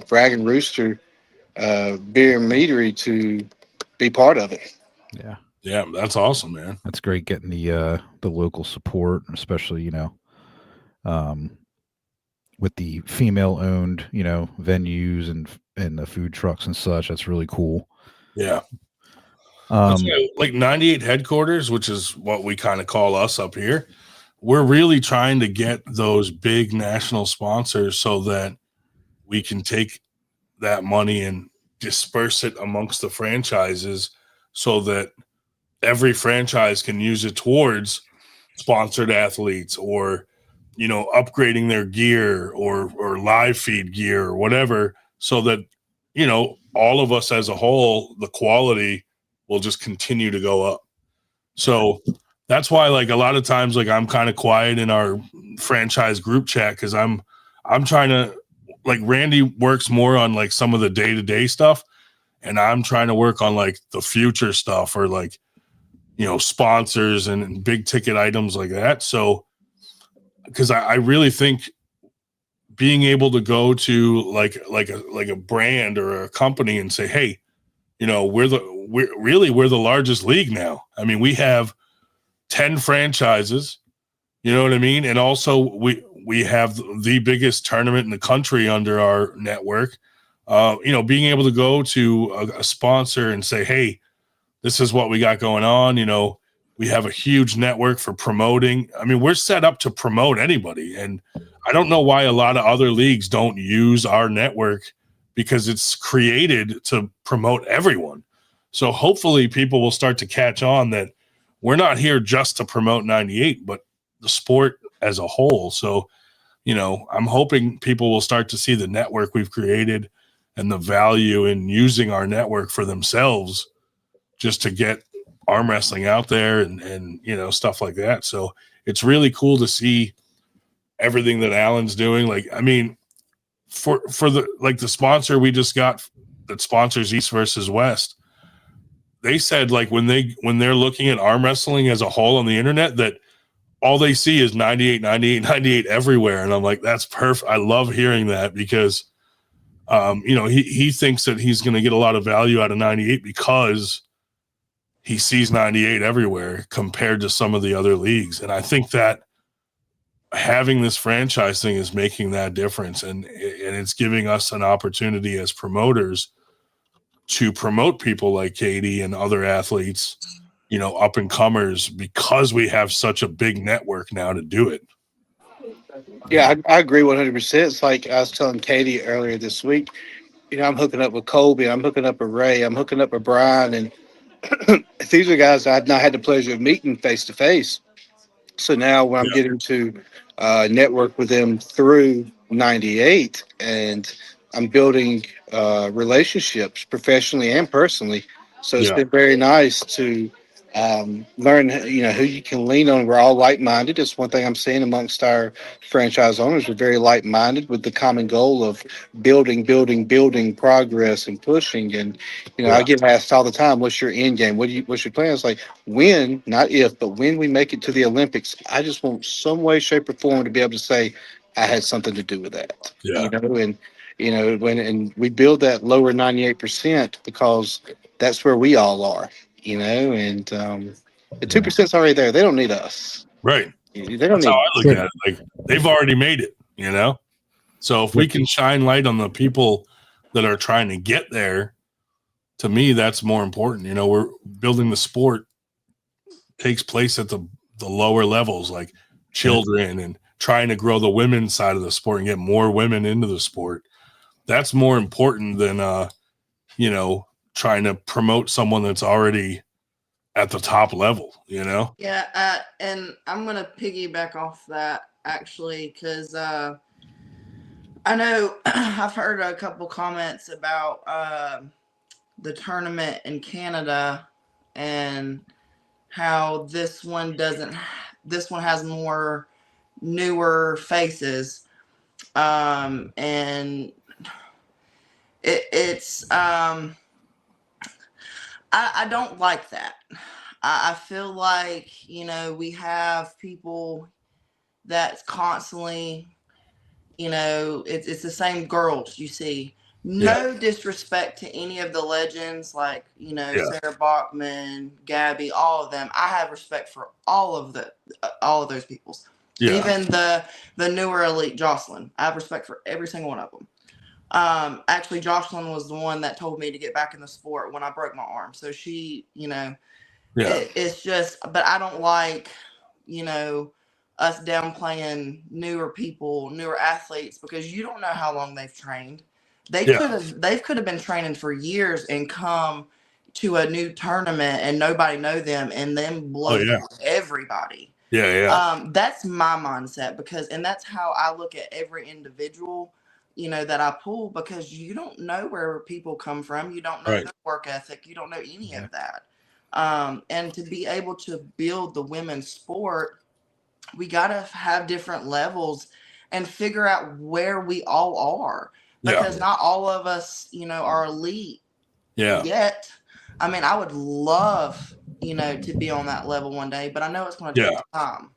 Bragg and Rooster beer and meadery to be part of it. Yeah, that's awesome, man. That's great getting the local support, especially with the female owned venues and the food trucks and such. That's really cool. Yeah. Like 98 headquarters, which is what we kind of call us up here. We're really trying to get those big national sponsors so that we can take that money and disperse it amongst the franchises so that every franchise can use it towards sponsored athletes or upgrading their gear or live feed gear or whatever, so that all of us as a whole, the quality will just continue to go up. So that's why, like, a lot of times, like, I'm kind of quiet in our franchise group chat because I'm trying to, like, Randy works more on like some of the day-to-day stuff, and I'm trying to work on like the future stuff or like sponsors and big ticket items like that. So because I really think being able to go to like a brand or a company and say, hey, we're the largest league now. I mean, we have 10 franchises, you know what I mean? And also we have the biggest tournament in the country under our network. Being able to go to a sponsor and say, hey, this is what we got going on. We have a huge network for promoting. I mean, we're set up to promote anybody. And I don't know why a lot of other leagues don't use our network, because it's created to promote everyone. So hopefully people will start to catch on that we're not here just to promote 98, but the sport as a whole. So, I'm hoping people will start to see the network we've created and the value in using our network for themselves, just to get arm wrestling out there and stuff like that. So it's really cool to see everything that Alan's doing. Like, I mean, for the sponsor we just got that sponsors East versus West, they said, like, when they're looking at arm wrestling as a whole on the internet, that all they see is 98, 98, 98 everywhere. And I'm like, that's perfect. I love hearing that, because he thinks that he's going to get a lot of value out of 98 because he sees 98 everywhere compared to some of the other leagues. And I think that having this franchise thing is making that difference. And it's giving us an opportunity as promoters to promote people like Katie and other athletes, up and comers, because we have such a big network now to do it. Yeah, I agree 100%. It's like I was telling Katie earlier this week, I'm hooking up with Colby, I'm hooking up with Ray, I'm hooking up with Brian, and these are guys I've not had the pleasure of meeting face to face. So now when I'm getting to network with them through 98, and I'm building relationships professionally and personally. So it's been very nice to learn, who you can lean on. We're all like-minded. It's one thing I'm seeing amongst our franchise owners. We're very like-minded with the common goal of building progress and pushing. And, I get asked all the time, what's your end game? What's your plan? It's like, when, not if, but when we make it to the Olympics, I just want some way, shape, or form to be able to say I had something to do with that. And we build that lower 98% because that's where we all are. And the 2%'s already there. They don't need us. Right. They don't That's need how I look at it. Like, they've already made it, So if we can shine light on the people that are trying to get there, to me, that's more important. We're building the sport takes place at the lower levels, like children, and trying to grow the women's side of the sport and get more women into the sport. That's more important than, trying to promote someone that's already at the top level, Yeah, and I'm going to piggyback off that, actually, because I know I've heard a couple comments about the tournament in Canada and how this one has more newer faces, and it's I don't like that. I feel like, we have people that's constantly, it's the same girls you see. No disrespect to any of the legends, like, Sarah Bachman, Gabby, all of them. I have respect for all of those people. Yeah. Even the newer elite Jocelyn. I have respect for every single one of them. Actually, Jocelyn was the one that told me to get back in the sport when I broke my arm. So she, it's just, but I don't like, us downplaying newer people, newer athletes, because you don't know how long they've trained. They could have been training for years and come to a new tournament and nobody know them and then blow everybody. That's my mindset, and that's how I look at every individual, that I pull, because you don't know where people come from. You don't know their work ethic. You don't know any of that. And to be able to build the women's sport, we got to have different levels and figure out where we all are, because not all of us, are elite yet. I mean, I would love, to be on that level one day, but I know it's going to take time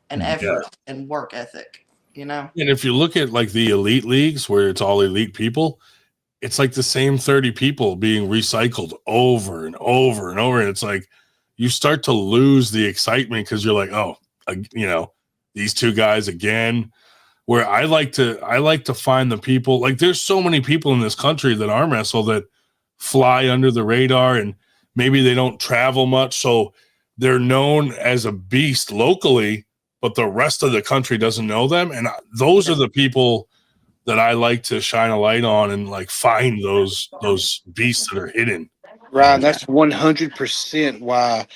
and effort and work ethic. And if you look at, like, the elite leagues where it's all elite people, it's like the same 30 people being recycled over and over and over. And it's like, you start to lose the excitement because you're like, oh, these two guys again. where I like to find the people. Like, there's so many people in this country that arm wrestle that fly under the radar, and maybe they don't travel much, so they're known as a beast locally, but the rest of the country doesn't know them. And those are the people that I like to shine a light on and like find those beasts that are hidden. Ryan, that's 100% why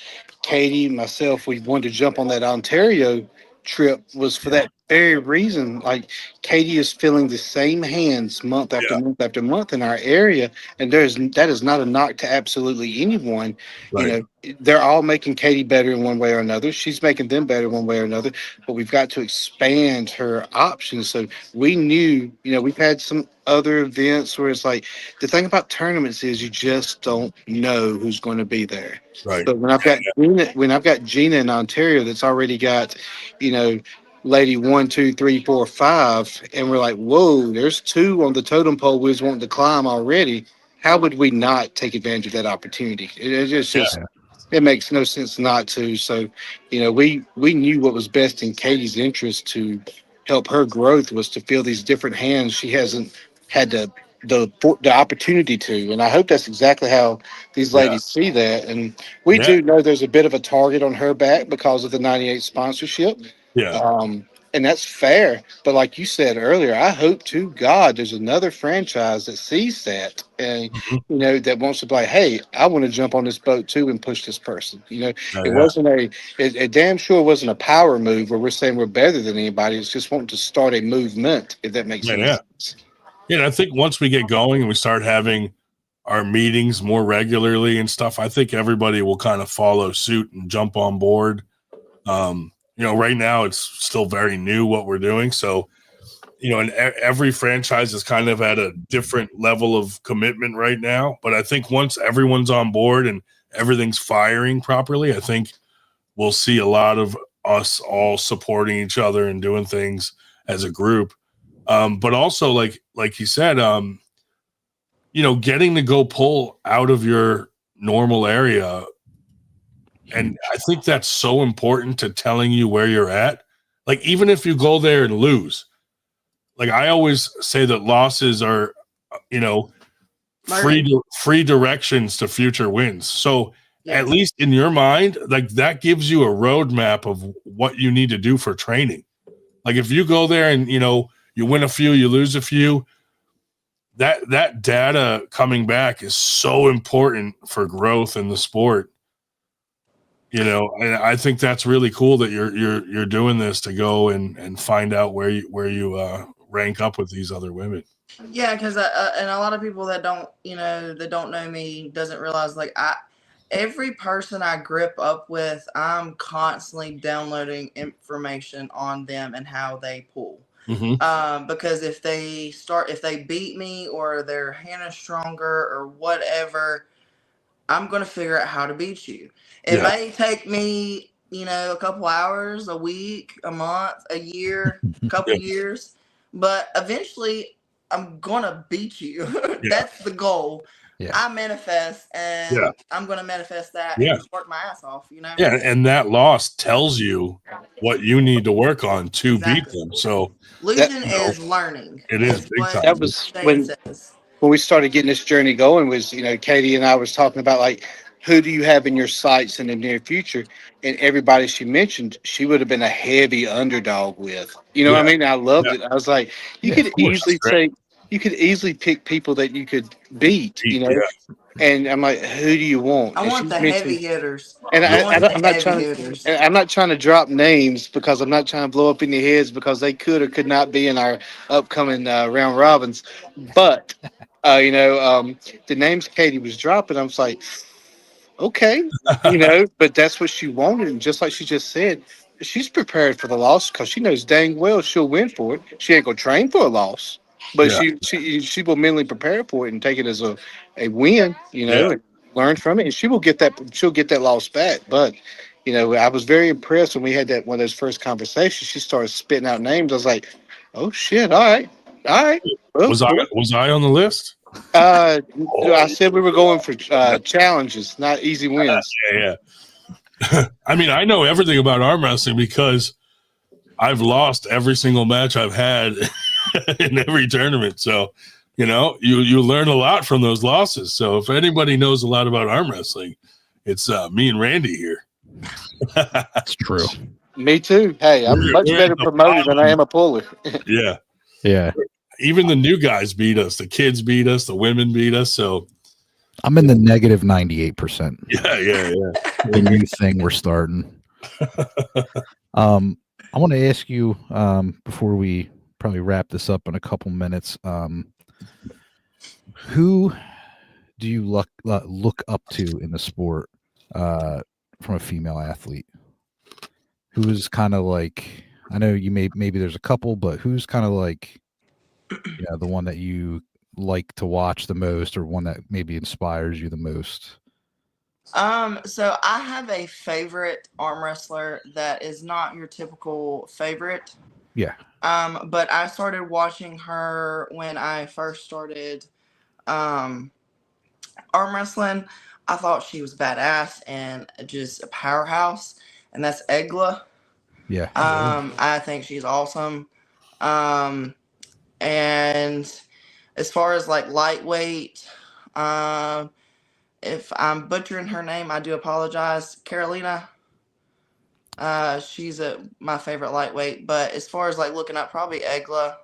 Katie and myself, we wanted to jump on that Ontario trip, was for that very reason. Like, Katie is filling the same hands month after month after month in our area, and that is not a knock to absolutely anyone. Right. You know, they're all making Katie better in one way or another. She's making them better one way or another, but we've got to expand her options. So we knew, you know, we've had some other events where it's like, the thing about tournaments is you just don't know who's going to be there. Right. So when I've got Gina in Ontario that's already got, you know, lady 1, 2, 3, 4, 5, and we're like, whoa, there's 2 on the totem pole we was wanting to climb already. How would we not take advantage of that opportunity? It's just it makes no sense not to. So, you know, we knew what was best in Katie's interest to help her growth was to fill these different hands she hasn't had the opportunity to. And I hope that's exactly how these ladies see that. And we do know there's a bit of a target on her back because of the 98 sponsorship. And that's fair. But like you said earlier, I hope to God there's another franchise that sees that and, you know, that wants to be like, hey, I want to jump on this boat too and push this person. You know, it wasn't it damn sure wasn't a power move where we're saying we're better than anybody. It's just wanting to start a movement, if that makes sense. Yeah, and I think once we get going and we start having our meetings more regularly and stuff, I think everybody will kind of follow suit and jump on board. You know, right now it's still very new what we're doing. So, you know, and every franchise is kind of at a different level of commitment right now. But I think once everyone's on board and everything's firing properly, I think we'll see a lot of us all supporting each other and doing things as a group. But also, like you said, you know, getting to go pull out of your normal area. And I think that's so important to telling you where you're at. Like, even if you go there and lose, like I always say that losses are, you know, free directions to future wins. So at least in your mind, like that gives you a roadmap of what you need to do for training. Like if you go there and, you know, you win a few, you lose a few, that data coming back is so important for growth in the sport. You know, and I think that's really cool that you're doing this to go and find out where you rank up with these other women. Yeah, because and a lot of people that don't know me doesn't realize like every person I grip up with, I'm constantly downloading information on them and how they pull. Because if they beat me or their hand is stronger or whatever, I'm going to figure out how to beat you. It may take me, you know, a couple hours, a week, a month, a year, a couple years, but eventually I'm going to beat you. That's the goal. I manifest and I'm going to manifest that and just work my ass off, you know? Yeah. And that loss tells you what you need to work on to beat them. So losing is learning. It is big time. That was when we started getting this journey going was, you know, Katie and I was talking about like, who do you have in your sights in the near future? And everybody she mentioned, she would have been a heavy underdog with. You know what I mean? I loved it. I was like, you could easily pick people that you could beat, you know? And I'm like, who do you want? I want the heavy hitters. And I'm not trying to drop names because I'm not trying to blow up in your heads because they could or could not be in our upcoming round robins. But, you know, the names Katie was dropping, I was like, okay, you know, but that's what she wanted. And just like she just said, she's prepared for the loss because she knows dang well she'll win for it. She ain't going to train for a loss. But she will mentally prepare for it and take it as a win, you know, and learn from it. And she'll get that loss back. But, you know, I was very impressed when we had that one of those first conversations. She started spitting out names. I was like, oh shit, all right. Well, was I on the list? I said we were going for challenges, not easy wins. I mean, I know everything about arm wrestling because I've lost every single match I've had in every tournament. So, you know, you learn a lot from those losses. So if anybody knows a lot about arm wrestling, it's me and Randy here. That's true. Me too. Hey, I'm much better promoted than I am a puller. Yeah. Yeah. Even the new guys beat us. The kids beat us. The women beat us. So I'm in the negative 98%. yeah. The new thing we're starting. I want to ask you before we probably wrap this up in a couple minutes. Who do you look up to in the sport from a female athlete? Who is kind of like, I know you maybe there's a couple, but who's kind of like, yeah, the one that you like to watch the most, or one that maybe inspires you the most? So I have a favorite arm wrestler that is not your typical favorite. Yeah. But I started watching her when I first started arm wrestling. I thought she was badass and just a powerhouse, and that's Egla. Yeah. I think she's awesome. And as far as like lightweight, if I'm butchering her name, I do apologize. Carolina. She's my favorite lightweight. But as far as like looking up, probably Egla.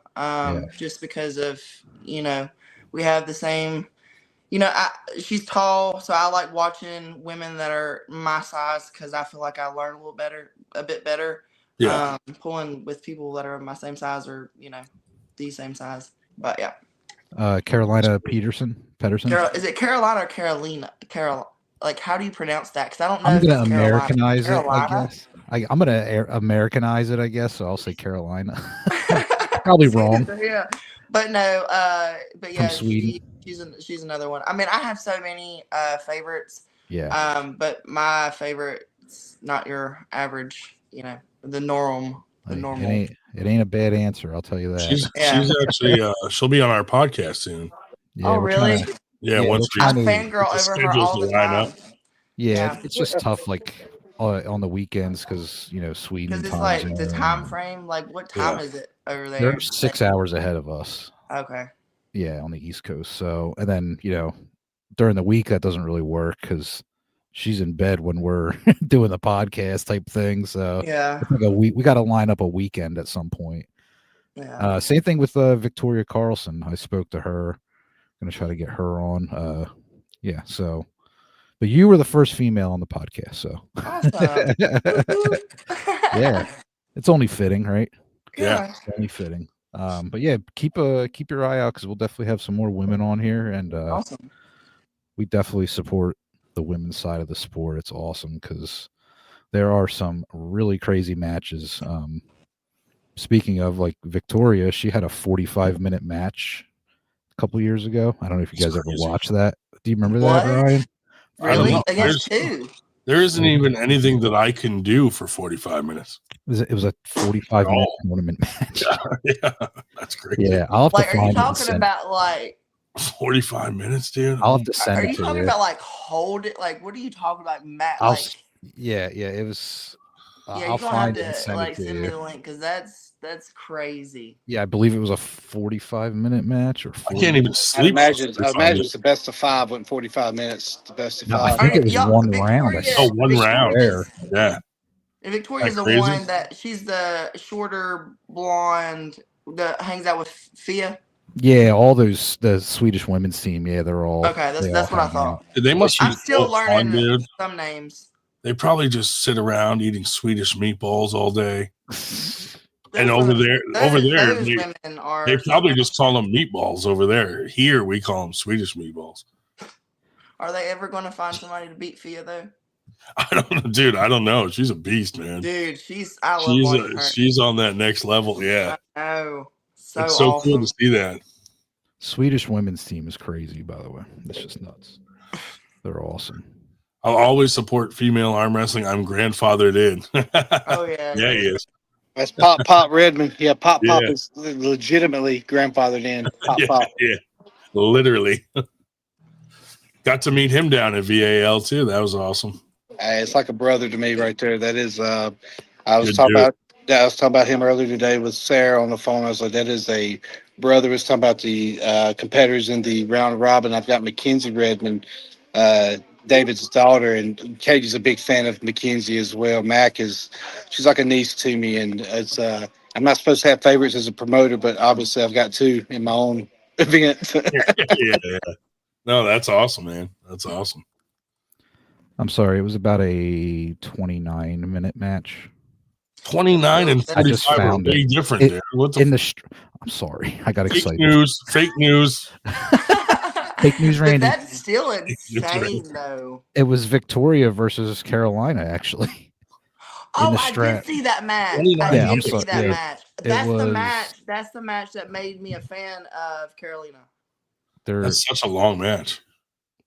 Just because of, you know, we have the same, you know, she's tall, so I like watching women that are my size because I feel like I learn a bit better. Yeah. Pulling with people that are my same size or, you know, the same size. But yeah. Carolina Pedersen. Is it Carolina or Carolina? Like, how do you pronounce that? Because I don't know. I'm gonna Americanize Carolina. it, I guess. I'm gonna Americanize it, I guess. So I'll say Carolina. Probably wrong. Yeah, but no. But yeah, From Sweden. she's another one. I mean, I have so many favorites. Yeah. But my favorite's not your average. You know, the normal. It ain't a bad answer, I'll tell you that. She's actually she'll be on our podcast soon. Yeah, oh, really? Once I fangirl over her all the time. Yeah, it's just tough, like on the weekends, because you know Sweden. Because it's like the time frame. Like, what time is it over there? They're 6 hours ahead of us. Okay. Yeah, on the East Coast. So, and then you know, during the week that doesn't really work because she's in bed when we're doing the podcast type thing. So yeah, it's like we got to line up a weekend at some point. Yeah. Same thing with Victoria Carlson. I spoke to her. Gonna try to get her on. Yeah. So, but you were the first female on the podcast. So awesome. Yeah, it's only fitting, right? Yeah. It's only fitting. But yeah, keep your eye out because we'll definitely have some more women on here, and awesome. We definitely support the women's side of the sport. It's awesome because there are some really crazy matches. Speaking of, like Victoria, she had a 45-minute match a couple years ago. I don't know if you guys ever watched that. Do you remember that, Ryan? Really? Against who? There isn't even anything that I can do for 45 minutes. It was a 45-minute tournament match. Yeah, that's great. Yeah, I'll have to find Are you it. talking about like 45 minutes, dude? I'll have to send it to you. Are you talking about like hold it? Like, what are you talking about, Matt? Yeah, it was. Yeah, I'll find it and send it to send me you. the link because that's crazy. Yeah, I believe it was a 45-minute match. I can't even sleep. I imagine it's the best of 5 went 45 minutes. The best of 5. I think it was one round. One round. Yeah. And Victoria's the one that she's the shorter blonde that hangs out with Fia. Yeah, all the Swedish women's team. Yeah, they're all okay. That's what I thought. They must. I'm still learning some names. They probably just sit around eating Swedish meatballs all day. And over there, they probably just call them meatballs over there. Here, we call them Swedish meatballs. Are they ever going to find somebody to beat Fia, though? I don't know, dude. I don't know. She's a beast, man. Dude, I love watching her. She's on that next level. Yeah. Oh, it's so awesome. cool to see that. Swedish women's team is crazy, by the way. It's just nuts. They're awesome. I'll always support female arm wrestling. I'm grandfathered in. Oh, yeah. Yeah, he is. That's Pop Redmond. Yeah, Pop is legitimately grandfathered in. Pop. Yeah, literally. Got to meet him down at VAL too. That was awesome. It's like a brother to me right there. That is, I was talking about Yeah, I was talking about him earlier today with Sarah on the phone. I was like, that is a brother. Was talking about the competitors in the round robin. I've got Mackenzie Redmond, uh, David's daughter, and Katie's a big fan of Mackenzie as well. Mac is, she's like a niece to me, and it's. I'm not supposed to have favorites as a promoter, but obviously I've got two in my own event. Yeah. No, that's awesome, man. That's awesome. I'm sorry, it was about a 29-minute match. 29 and I just 45 are found way it. different there. What the I'm sorry, I got fake excited. news? Fake news. Fake news, But Randy. that's still Randy. insane, though. It was Victoria versus Carolina, actually. Oh, the I strap. did see that match. 29 I Yeah, I'm did see sorry. that Yeah, match. it That's the was- match. That's the match that made me a fan of Carolina. That's such a long match.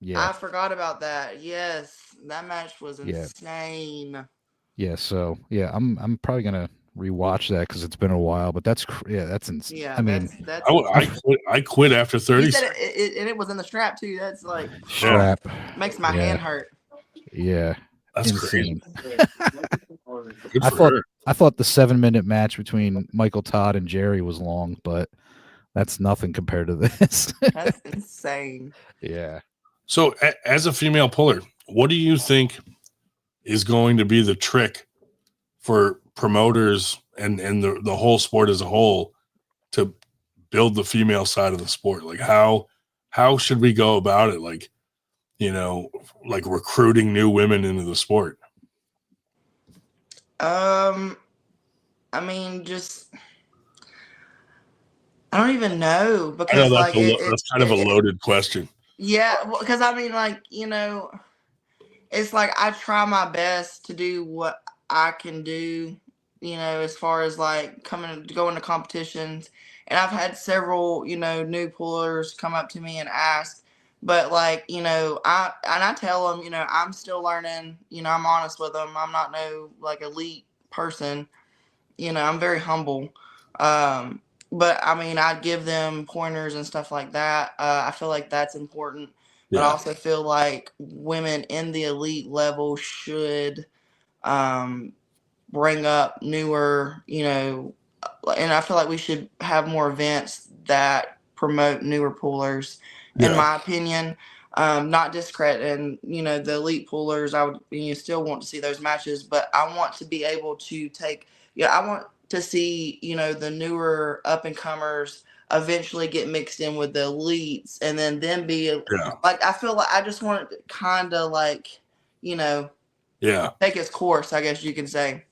Yeah, I forgot about that. Yes, that match was Yeah. insane. yeah. So yeah, I'm probably gonna rewatch that because it's been a while. But that's insane. Yeah, I mean, that's I quit after 30 you said seconds. and it was in the strap too. That's like strap. makes my Yeah. hand hurt. Yeah, That's insane. crazy. Good I for thought her. I thought the 7-minute match between Michael Todd and Jerry was long, but that's nothing compared to this. That's insane. Yeah. So, as a female puller, what do you think is going to be the trick for promoters and the whole sport as a whole to build the female side of the sport? Like how should we go about it? Like, like recruiting new women into the sport. I mean, just I don't even know I know because like that's kind of a loaded question. yeah, because I mean, like it's like I try my best to do what I can do, as far as like going to competitions. And I've had several, new pullers come up to me and ask, but like, I tell them, I'm still learning, I'm honest with them. I'm not no like elite person, I'm very humble. But I mean, I give them pointers and stuff like that. I feel like that's important. But I also feel like women in the elite level should bring up newer, and I feel like we should have more events that promote newer pullers, in my opinion. Not discrediting, the elite pullers. I would, still want to see those matches, but I want to be able to I want to see, the newer up and comers eventually get mixed in with the elites and then be like, I feel like I just want it kind of like, take its course, I guess you can say.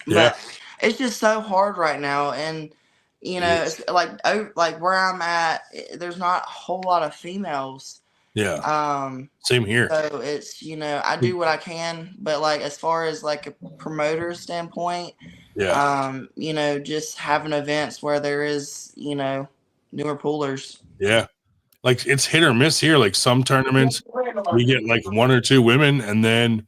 But it's just so hard right now. And, it's like where I'm at, there's not a whole lot of females. Same here. So it's, I do what I can, but like, as far as like a promoter standpoint, just having events where there is, newer pullers. Yeah. Like it's hit or miss here. Like some tournaments we get like one or two women and then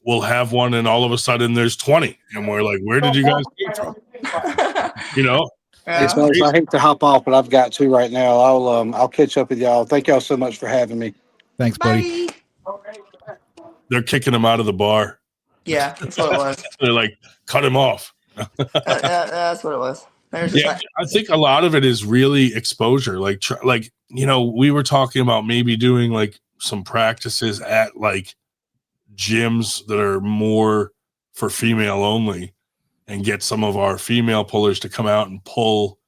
we'll have one and all of a sudden there's 20 and we're like, where did you guys come from? It's nice. I hate to hop off, but I've got to right now. I'll catch up with y'all. Thank y'all so much for having me. Thanks, buddy. They're kicking him out of the bar. Yeah, that's what it was. They're like, cut him off. That's what it was. I think a lot of it is really exposure. Like, we were talking about maybe doing like some practices at like gyms that are more for female only and get some of our female pullers to come out and pull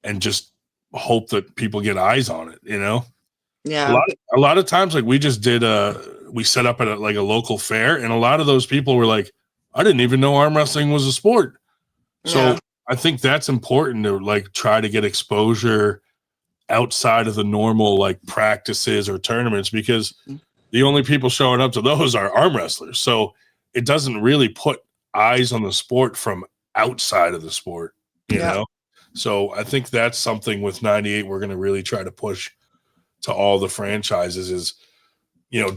and just hope that people get eyes on it, Yeah. A lot of times, like we just did we set up at like a local fair and a lot of those people were like, I didn't even know arm wrestling was a sport. So I think that's important to like try to get exposure outside of the normal like practices or tournaments because the only people showing up to those are arm wrestlers. So it doesn't really put eyes on the sport from outside of the sport, you know? So I think that's something with 98 we're going to really try to push to all the franchises is,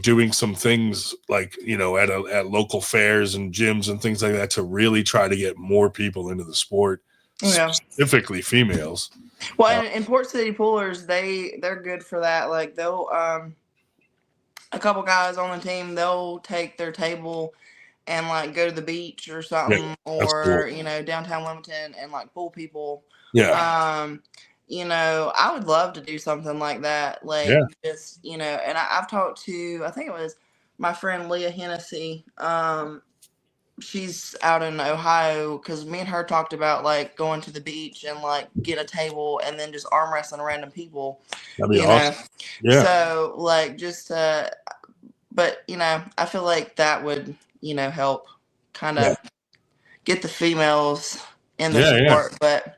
doing some things like, at local fairs and gyms and things like that to really try to get more people into the sport, specifically females. Well, in Port City Pullers, they're good for that. Like they'll, a couple guys on the team, they'll take their table and like go to the beach or something, that's or cool. downtown Wilmington and like pull people. Yeah. I would love to do something like that. Like just, and I've talked to, I think it was my friend Leah Hennessy. She's out in Ohio, because me and her talked about like going to the beach and like get a table and then just arm wrestling random people. That'd be awesome. Yeah. So like just but I feel like that would help kind of get the females in the sport. But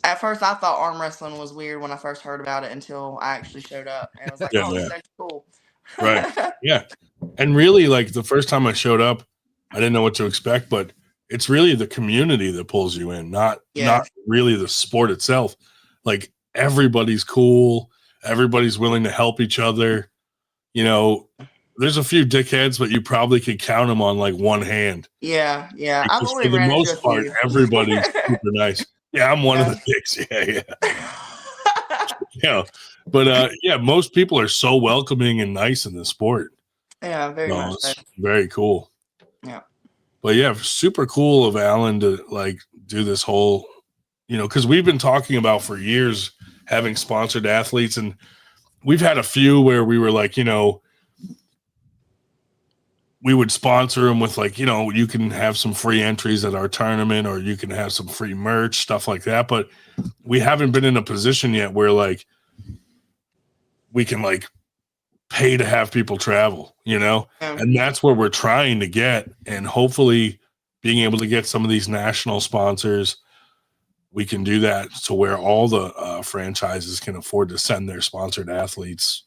at first I thought arm wrestling was weird when I first heard about it, until I actually showed up and I was like, oh, this is actually cool. Right. Yeah. And really, like, the first time I showed up, I didn't know what to expect, but it's really the community that pulls you in, not really the sport itself. Like, everybody's cool. Everybody's willing to help each other. There's a few dickheads, but you probably could count them on like one hand. Yeah. I've only for the most part, everybody's super nice. Yeah, I'm one of the dicks. Yeah. But most people are so welcoming and nice in the sport. Yeah, very much so. Very cool. Yeah. But yeah, super cool of Alan to like do this whole, because we've been talking about for years having sponsored athletes, and we've had a few where we were like, we would sponsor them with like, you can have some free entries at our tournament, or you can have some free merch, stuff like that. But we haven't been in a position yet where like we can like pay to have people travel, and that's where we're trying to get. And hopefully being able to get some of these national sponsors, we can do that to where all the franchises can afford to send their sponsored athletes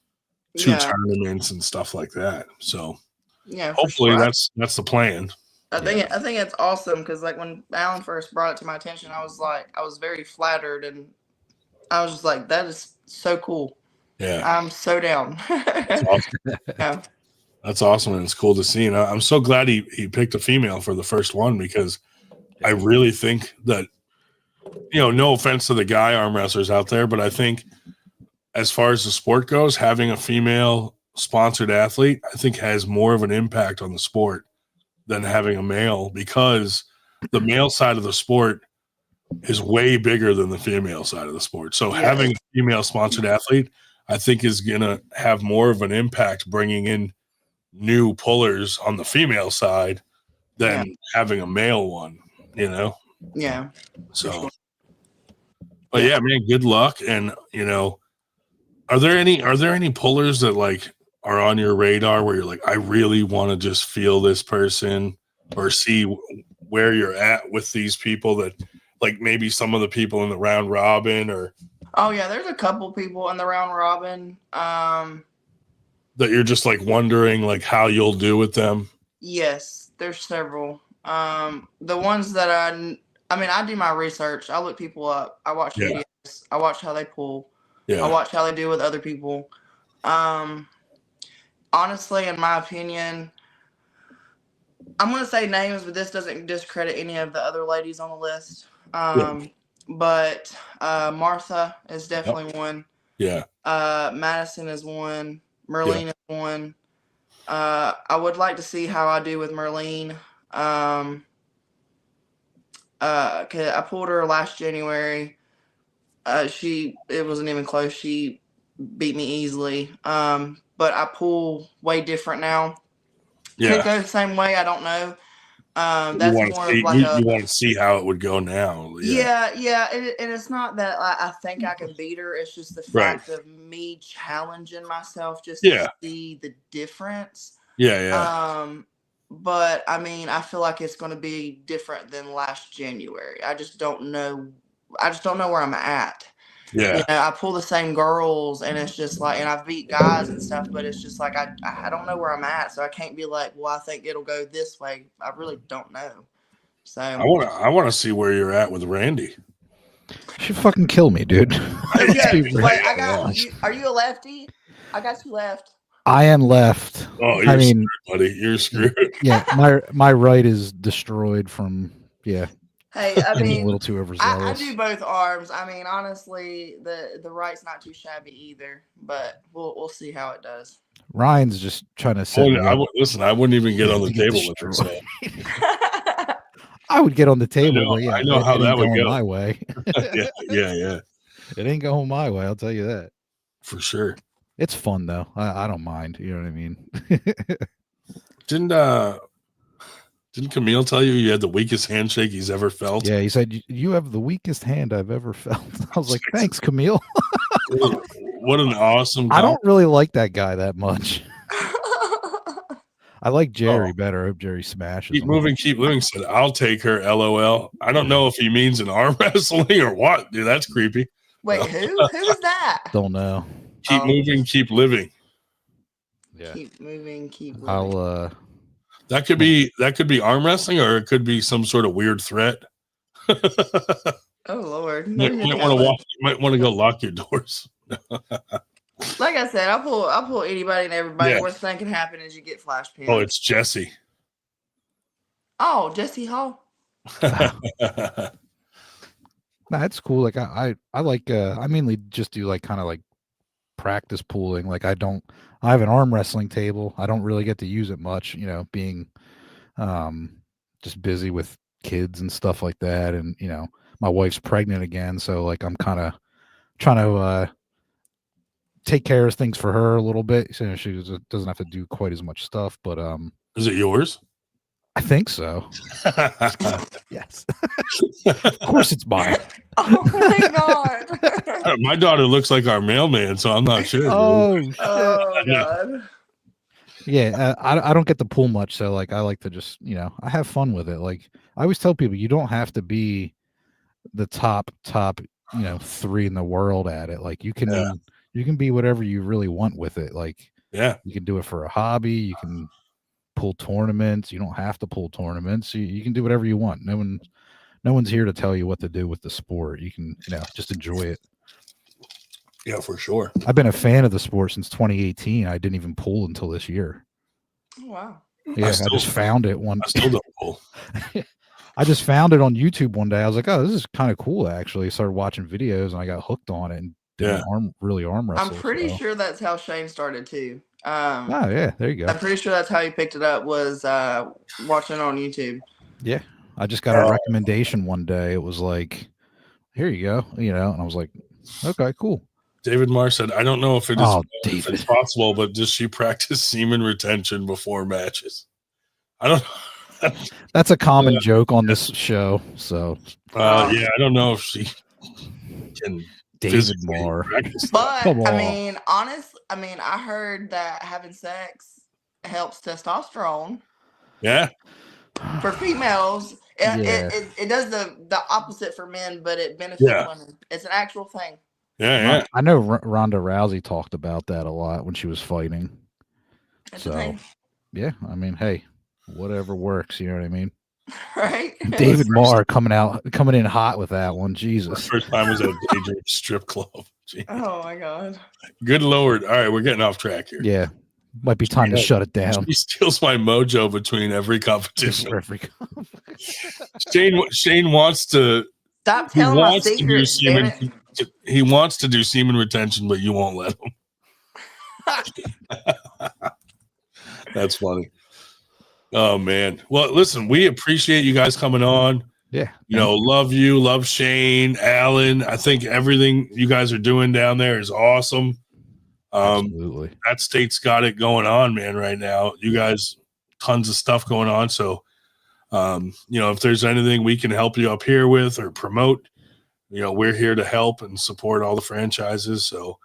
to tournaments and stuff like that. So hopefully sure. that's the plan. I think it's awesome, because like when Alan first brought it to my attention, I was very flattered, and I was just like, that is so cool. Yeah, I'm so down. That's awesome. That's awesome, and it's cool to see. And I'm so glad he picked a female for the first one, because I really think that, no offense to the guy arm wrestlers out there, but I think as far as the sport goes, having a female sponsored athlete, I think, has more of an impact on the sport than having a male, because the male side of the sport is way bigger than the female side of the sport. So having a female sponsored athlete, I think, is going to have more of an impact bringing in new pullers on the female side than having a male one, Yeah. So, sure. But yeah, man, good luck. And, are there any pullers that like are on your radar where you're like, I really want to just feel this person or see where you're at with these people, that like maybe some of the people in the round robin, or? Oh yeah, there's a couple people in the round robin. That you're just like wondering like how you'll do with them. Yes, there's several. The ones that I do my research. I look people up. I watch videos. I watch how they pull. I watch how they do with other people. Honestly, in my opinion, I'm going to say names, but this doesn't discredit any of the other ladies on the list. But Martha is definitely one. Yeah. Madison is one. Merlene is one. I would like to see how I do with Merlene. 'Cause I pulled her last January. It wasn't even close. She beat me easily. But I pull way different now. Could go the same way. I don't know. That's more of like you want to see how it would go now. Yeah. And it's not that I think I can beat her. It's just the fact of me challenging myself just to see the difference. But I mean, I feel like it's going to be different than last January. I just don't know. Where I'm at. I pull the same girls, and it's just like, and I've beat guys and stuff, but it's just like I don't know where I'm at, so I can't be like, well, I think it'll go this way. I really don't know. So I want to see where you're at with Randy. She fucking kill me, dude. Wait, are you a lefty? I got you left. I am left. Oh, you're screwed, buddy. You're screwed. Yeah, my right is destroyed from Hey, I Getting a mean, little too I overzealous. do both arms. I mean, honestly, the right's not too shabby either, but we'll see how it does. Ryan's just trying to set me up. Listen, I wouldn't even get on the to get table with her. So. I would get on the table, but yeah, I know how it that ain't would going go. my way. yeah. It ain't going my way. I'll tell you that. For sure. It's fun though. I don't mind. You know what I mean? Didn't Camille tell you had the weakest handshake he's ever felt? Yeah, he said you have the weakest hand I've ever felt. I was like, thanks, Camille. What an awesome I don't really like that guy that much. I like Jerry better. I hope Jerry smashes. Keep moving, keep living. Said, I'll take her. LOL. I don't know if he means in arm wrestling or what. Dude, that's creepy. Wait, who? Who's that? Don't know. Keep moving, keep living. Yeah. Keep moving, keep living. I'll that could be arm wrestling, or it could be some sort of weird threat. Oh Lord. You might want to go lock your doors. Like I said, I'll pull anybody and everybody. Yeah. Worst thing can happen is you get flash pinned. Oh, it's Jesse. Oh, Jesse Hall. Nah, it's cool. Like I like I mainly just do like kind of like practice pooling. Like I have an arm wrestling table. I don't really get to use it much, you know, being just busy with kids and stuff like that. And, you know, my wife's pregnant again, so like I'm kind of trying to take care of things for her a little bit. So she doesn't have to do quite as much stuff, but is it yours? I think so. Yes. Of course it's mine. Oh my God. My daughter looks like our mailman, so I'm not sure. Oh God. Yeah, I don't get to pull much, so like I like to just, you know, I have fun with it. Like I always tell people, you don't have to be the top, you know, 3 in the world at it. Like you can be whatever you really want with it. Like you can do it for a hobby. You can pull tournaments. You don't have to pull tournaments. You can do whatever you want. No one's here to tell you what to do with the sport. You can, you know, just enjoy it. Yeah, for sure. I've been a fan of the sport since 2018. I didn't even pull until this year. Oh, wow. Yeah, I just found it one. I still don't pull. I just found it on YouTube one day. I was like, oh, this is kind of cool, actually. Started watching videos and I got hooked on it and did arm wrestle. I'm pretty sure that's how Shane started too. Oh, yeah, there you go. I'm pretty sure that's how he picked it up, was watching on YouTube. Yeah, I just got a recommendation one day. It was like, here you go, you know, and I was like, okay, cool. David Marr said, I don't know if it's possible, but does she practice semen retention before matches? I don't know. That's a common joke on this show. So, I don't know if she can. David Marr. But I mean, I heard that having sex helps testosterone. Yeah. For females, it does the opposite for men, but it benefits women. It's an actual thing. Yeah. I know Ronda Rousey talked about that a lot when she was fighting. That's so, yeah, I mean, hey, whatever works. You know what I mean? Right. David Marr coming in hot with that one. Jesus. First time was at a Daydream strip club. Jeez. Oh my God. Good Lord. All right, we're getting off track here. Yeah. Might be time to shut it down. He steals my mojo between every competition. Shane wants to stop telling my secrets. He wants to do semen retention, but you won't let him. That's funny. Oh man. Well, listen, we appreciate you guys coming on. Yeah. You know, love Shane, Alan. I think everything you guys are doing down there is awesome. Absolutely. That state's got it going on, man, right now. You guys, tons of stuff going on. So, you know, if there's anything we can help you up here with or promote, you know, we're here to help and support all the franchises. So,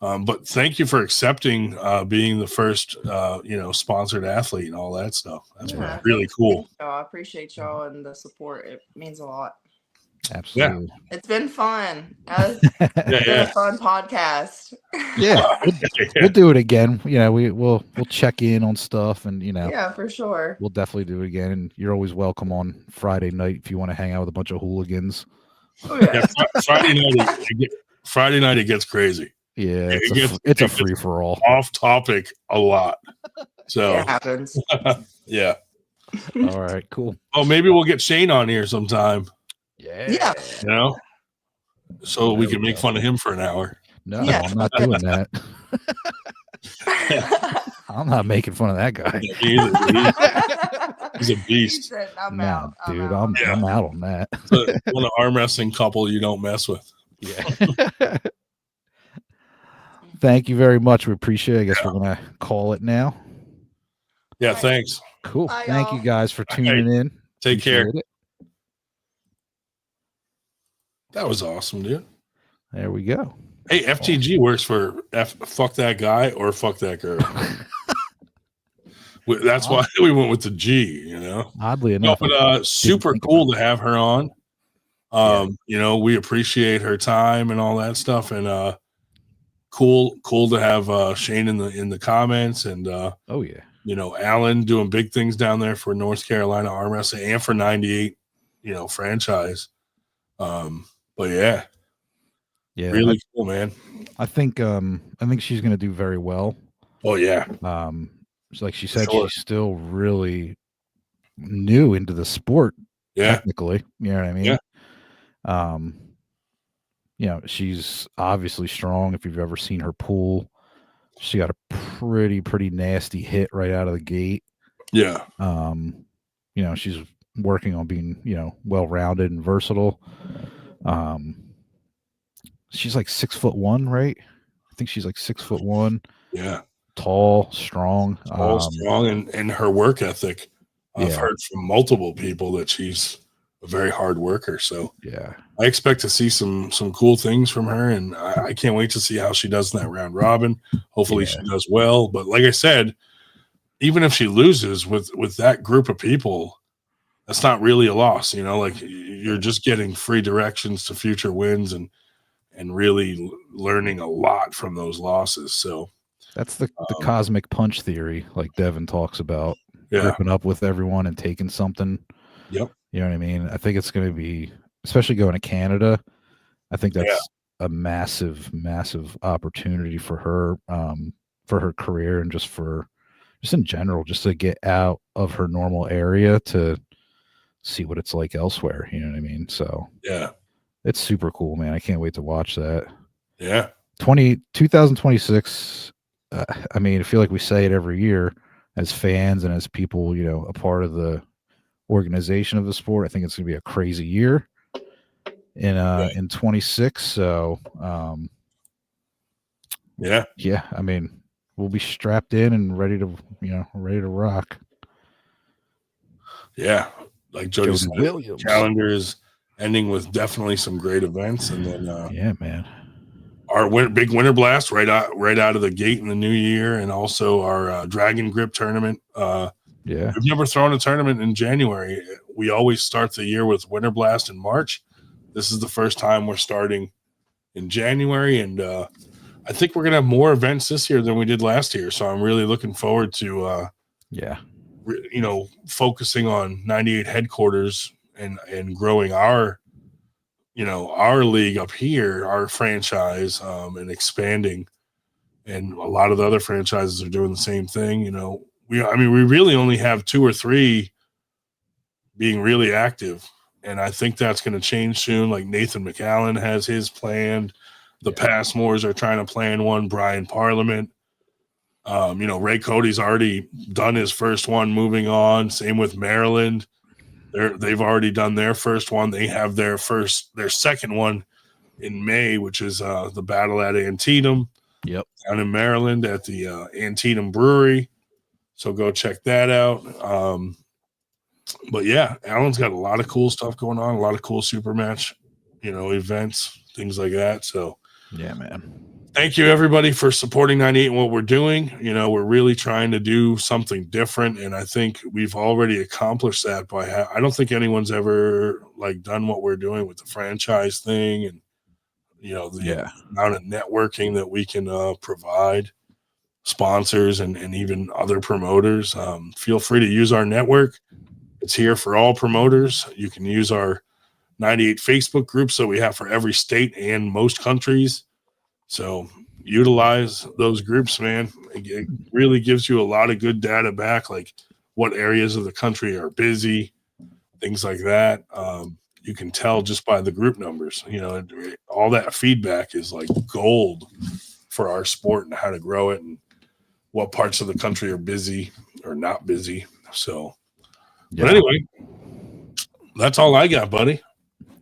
but thank you for accepting being the first, you know, sponsored athlete and all that stuff. That's really cool. I appreciate y'all and the support. It means a lot. Absolutely. Yeah. It's been fun. It's been a fun podcast. Yeah. We'll do it again. You know, we'll check in on stuff and, you know. Yeah, for sure. We'll definitely do it again. And you're always welcome on Friday night if you want to hang out with a bunch of hooligans. Oh, yeah. Friday night it gets crazy. Yeah, it's a free for all. Off topic a lot. So it happens. Yeah. All right, cool. Oh, maybe we'll get Shane on here sometime. Yeah. You know, so we can make fun of him for an hour. No, Yeah. I'm not doing that. I'm not making fun of that guy. Yeah, me either. He's a He beast. said, I'm Nah, out. dude, out. I'm out on that. So one of arm wrestling couple you don't mess with. Yeah. Thank you very much. We appreciate it. I guess we're gonna call it now. Yeah, Right. thanks. Cool. Bye, Thank you y'all. guys for tuning in. Take care. Appreciate it. That was awesome, dude. There we go. Hey, FTG works for fuck that guy or fuck that girl. That's why we went with the G, you know. Oddly enough, But super think cool about to have her on. You know, we appreciate her time and all that stuff, and cool to have Shane in the comments, and oh yeah, you know, Alan doing big things down there for North Carolina Arm Wrestling and for 98, you know, franchise. But yeah, really cool, man. I think she's gonna do very well. Oh yeah. Like she said, she's still really new into the sport. Yeah. Technically, you know what I mean? Yeah. You know, she's obviously strong. If you've ever seen her pull, she got a pretty nasty hit right out of the gate. Yeah. You know, she's working on being, you know, well-rounded and versatile. She's like 6'1", right? I think she's like 6'1". Yeah. Tall, strong. Strong, and her work ethic. I've heard from multiple people that she's a very hard worker. So yeah, I expect to see some cool things from her, and I can't wait to see how she does in that round robin. Hopefully she does well. But like I said, even if she loses with that group of people, that's not really a loss. You know, like you're just getting free directions to future wins and really learning a lot from those losses. So that's the cosmic punch theory, like Devin talks about. Yeah. Gripping up with everyone and taking something. Yep. You know what I mean? I think it's going to be, especially going to Canada, I think that's a massive opportunity for her career, and just in general, just to get out of her normal area to see what it's like elsewhere. You know what I mean? So yeah, it's super cool, man. I can't wait to watch that. Yeah. 2026. I mean, I feel like we say it every year as fans and as people, you know, a part of the organization of the sport. I think it's going to be a crazy year in 26. So, yeah. I mean, we'll be strapped in and ready to rock. Yeah. Like Jody said, Williams. Calendar is ending with definitely some great events. And then, yeah, man. Our big winter blast right out of the gate in the new year, and also our Dragon Grip tournament. Yeah, we've never thrown a tournament in January. We always start the year with winter blast in March. This is the first time we're starting in January, and I think we're gonna have more events this year than we did last year. So I'm really looking forward to you know, focusing on 98 headquarters and growing our, you know, our league up here, our franchise, and expanding. And a lot of the other franchises are doing the same thing. You know, we really only have 2 or 3 being really active. And I think that's going to change soon. Like Nathan McAllen has his planned. The Passmores are trying to plan one. Brian Parliament. You know, Ray Cody's already done his first one, moving on. Same with Maryland. They've already done their first one. They have their second one in May, which is the battle at Antietam. Yep. Down in Maryland at the Antietam Brewery. So go check that out. But yeah, Alan's got a lot of cool stuff going on, a lot of cool super match, you know, events, things like that. So yeah, man. Thank you everybody for supporting 98 and what we're doing. You know, we're really trying to do something different, and I think we've already accomplished that by I don't think anyone's ever like done what we're doing with the franchise thing, and you know, the amount of networking that we can provide sponsors and even other promoters. Feel free to use our network. It's here for all promoters. You can use our 98 Facebook groups that we have for every state and most countries. So utilize those groups, man. It really gives you a lot of good data back, like what areas of the country are busy, things like that. you can tell just by the group numbers. You know, all that feedback is like gold for our sport and how to grow it and what parts of the country are busy or not busy. So, but anyway, that's all I got, buddy.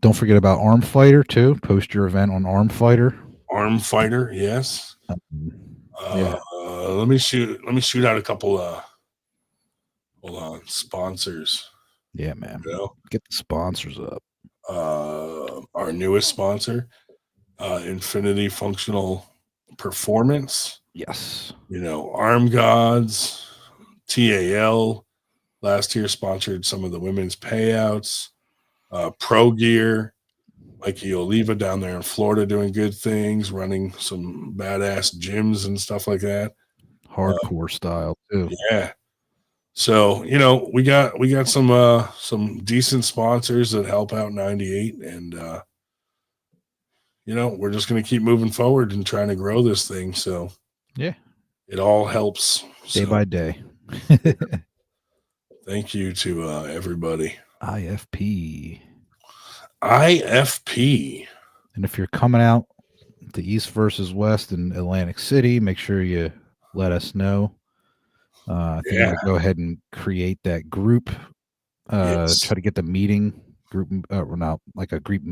Don't forget about Arm Fighter too. Post your event on Arm Fighter. Arm Fighter, yes. Yeah. Let me shoot out a couple. Hold on, sponsors. Yeah, man. You know? Get the sponsors up. Our newest sponsor, Infinity Functional Performance. Yes. You know, Arm Gods, TAL. Last year sponsored some of the women's payouts. Pro Gear, Mikey Oliva down there in Florida doing good things, running some badass gyms and stuff like that. Hardcore style too. Yeah. So, you know, we got some decent sponsors that help out 98, and you know, we're just going to keep moving forward and trying to grow this thing. So, yeah, it all helps day by day. Thank you to everybody. IFP. And if you're coming out the East versus West in Atlantic City, make sure you let us know. I think I'm going to go ahead and create that group. Try to get the meeting group, like a group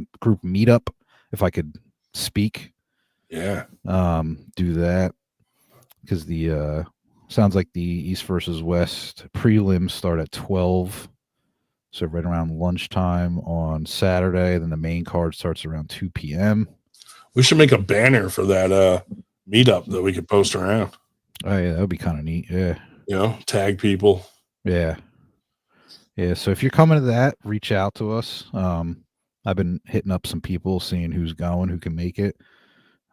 meetup. If I could speak, do that, because the sounds like the East versus West prelims start at 12, so right around lunchtime on Saturday. Then the main card starts around 2 p.m. We should make a banner for that meetup that we could post around. Oh yeah, that would be kind of neat. Yeah. You know, tag people. Yeah. So if you're coming to that, reach out to us. I've been hitting up some people, seeing who's going, who can make it.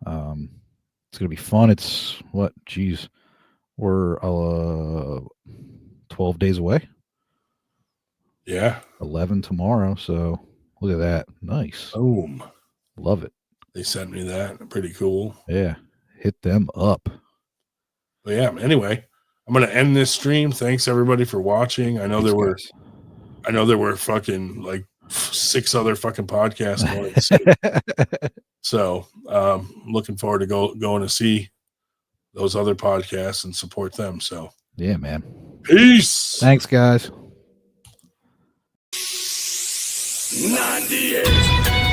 It's gonna be fun. It's what? Geez, we're 12 days away. Yeah. 11 tomorrow. So look at that. Nice. Boom. Love it. They sent me that. Pretty cool. Yeah. Hit them up. But yeah. Anyway, I'm gonna end this stream. Thanks everybody for watching. I know there were fucking like 6 other fucking podcasts going. So looking forward to going to see those other podcasts and support them. So yeah, man. Peace. Thanks, guys. 98.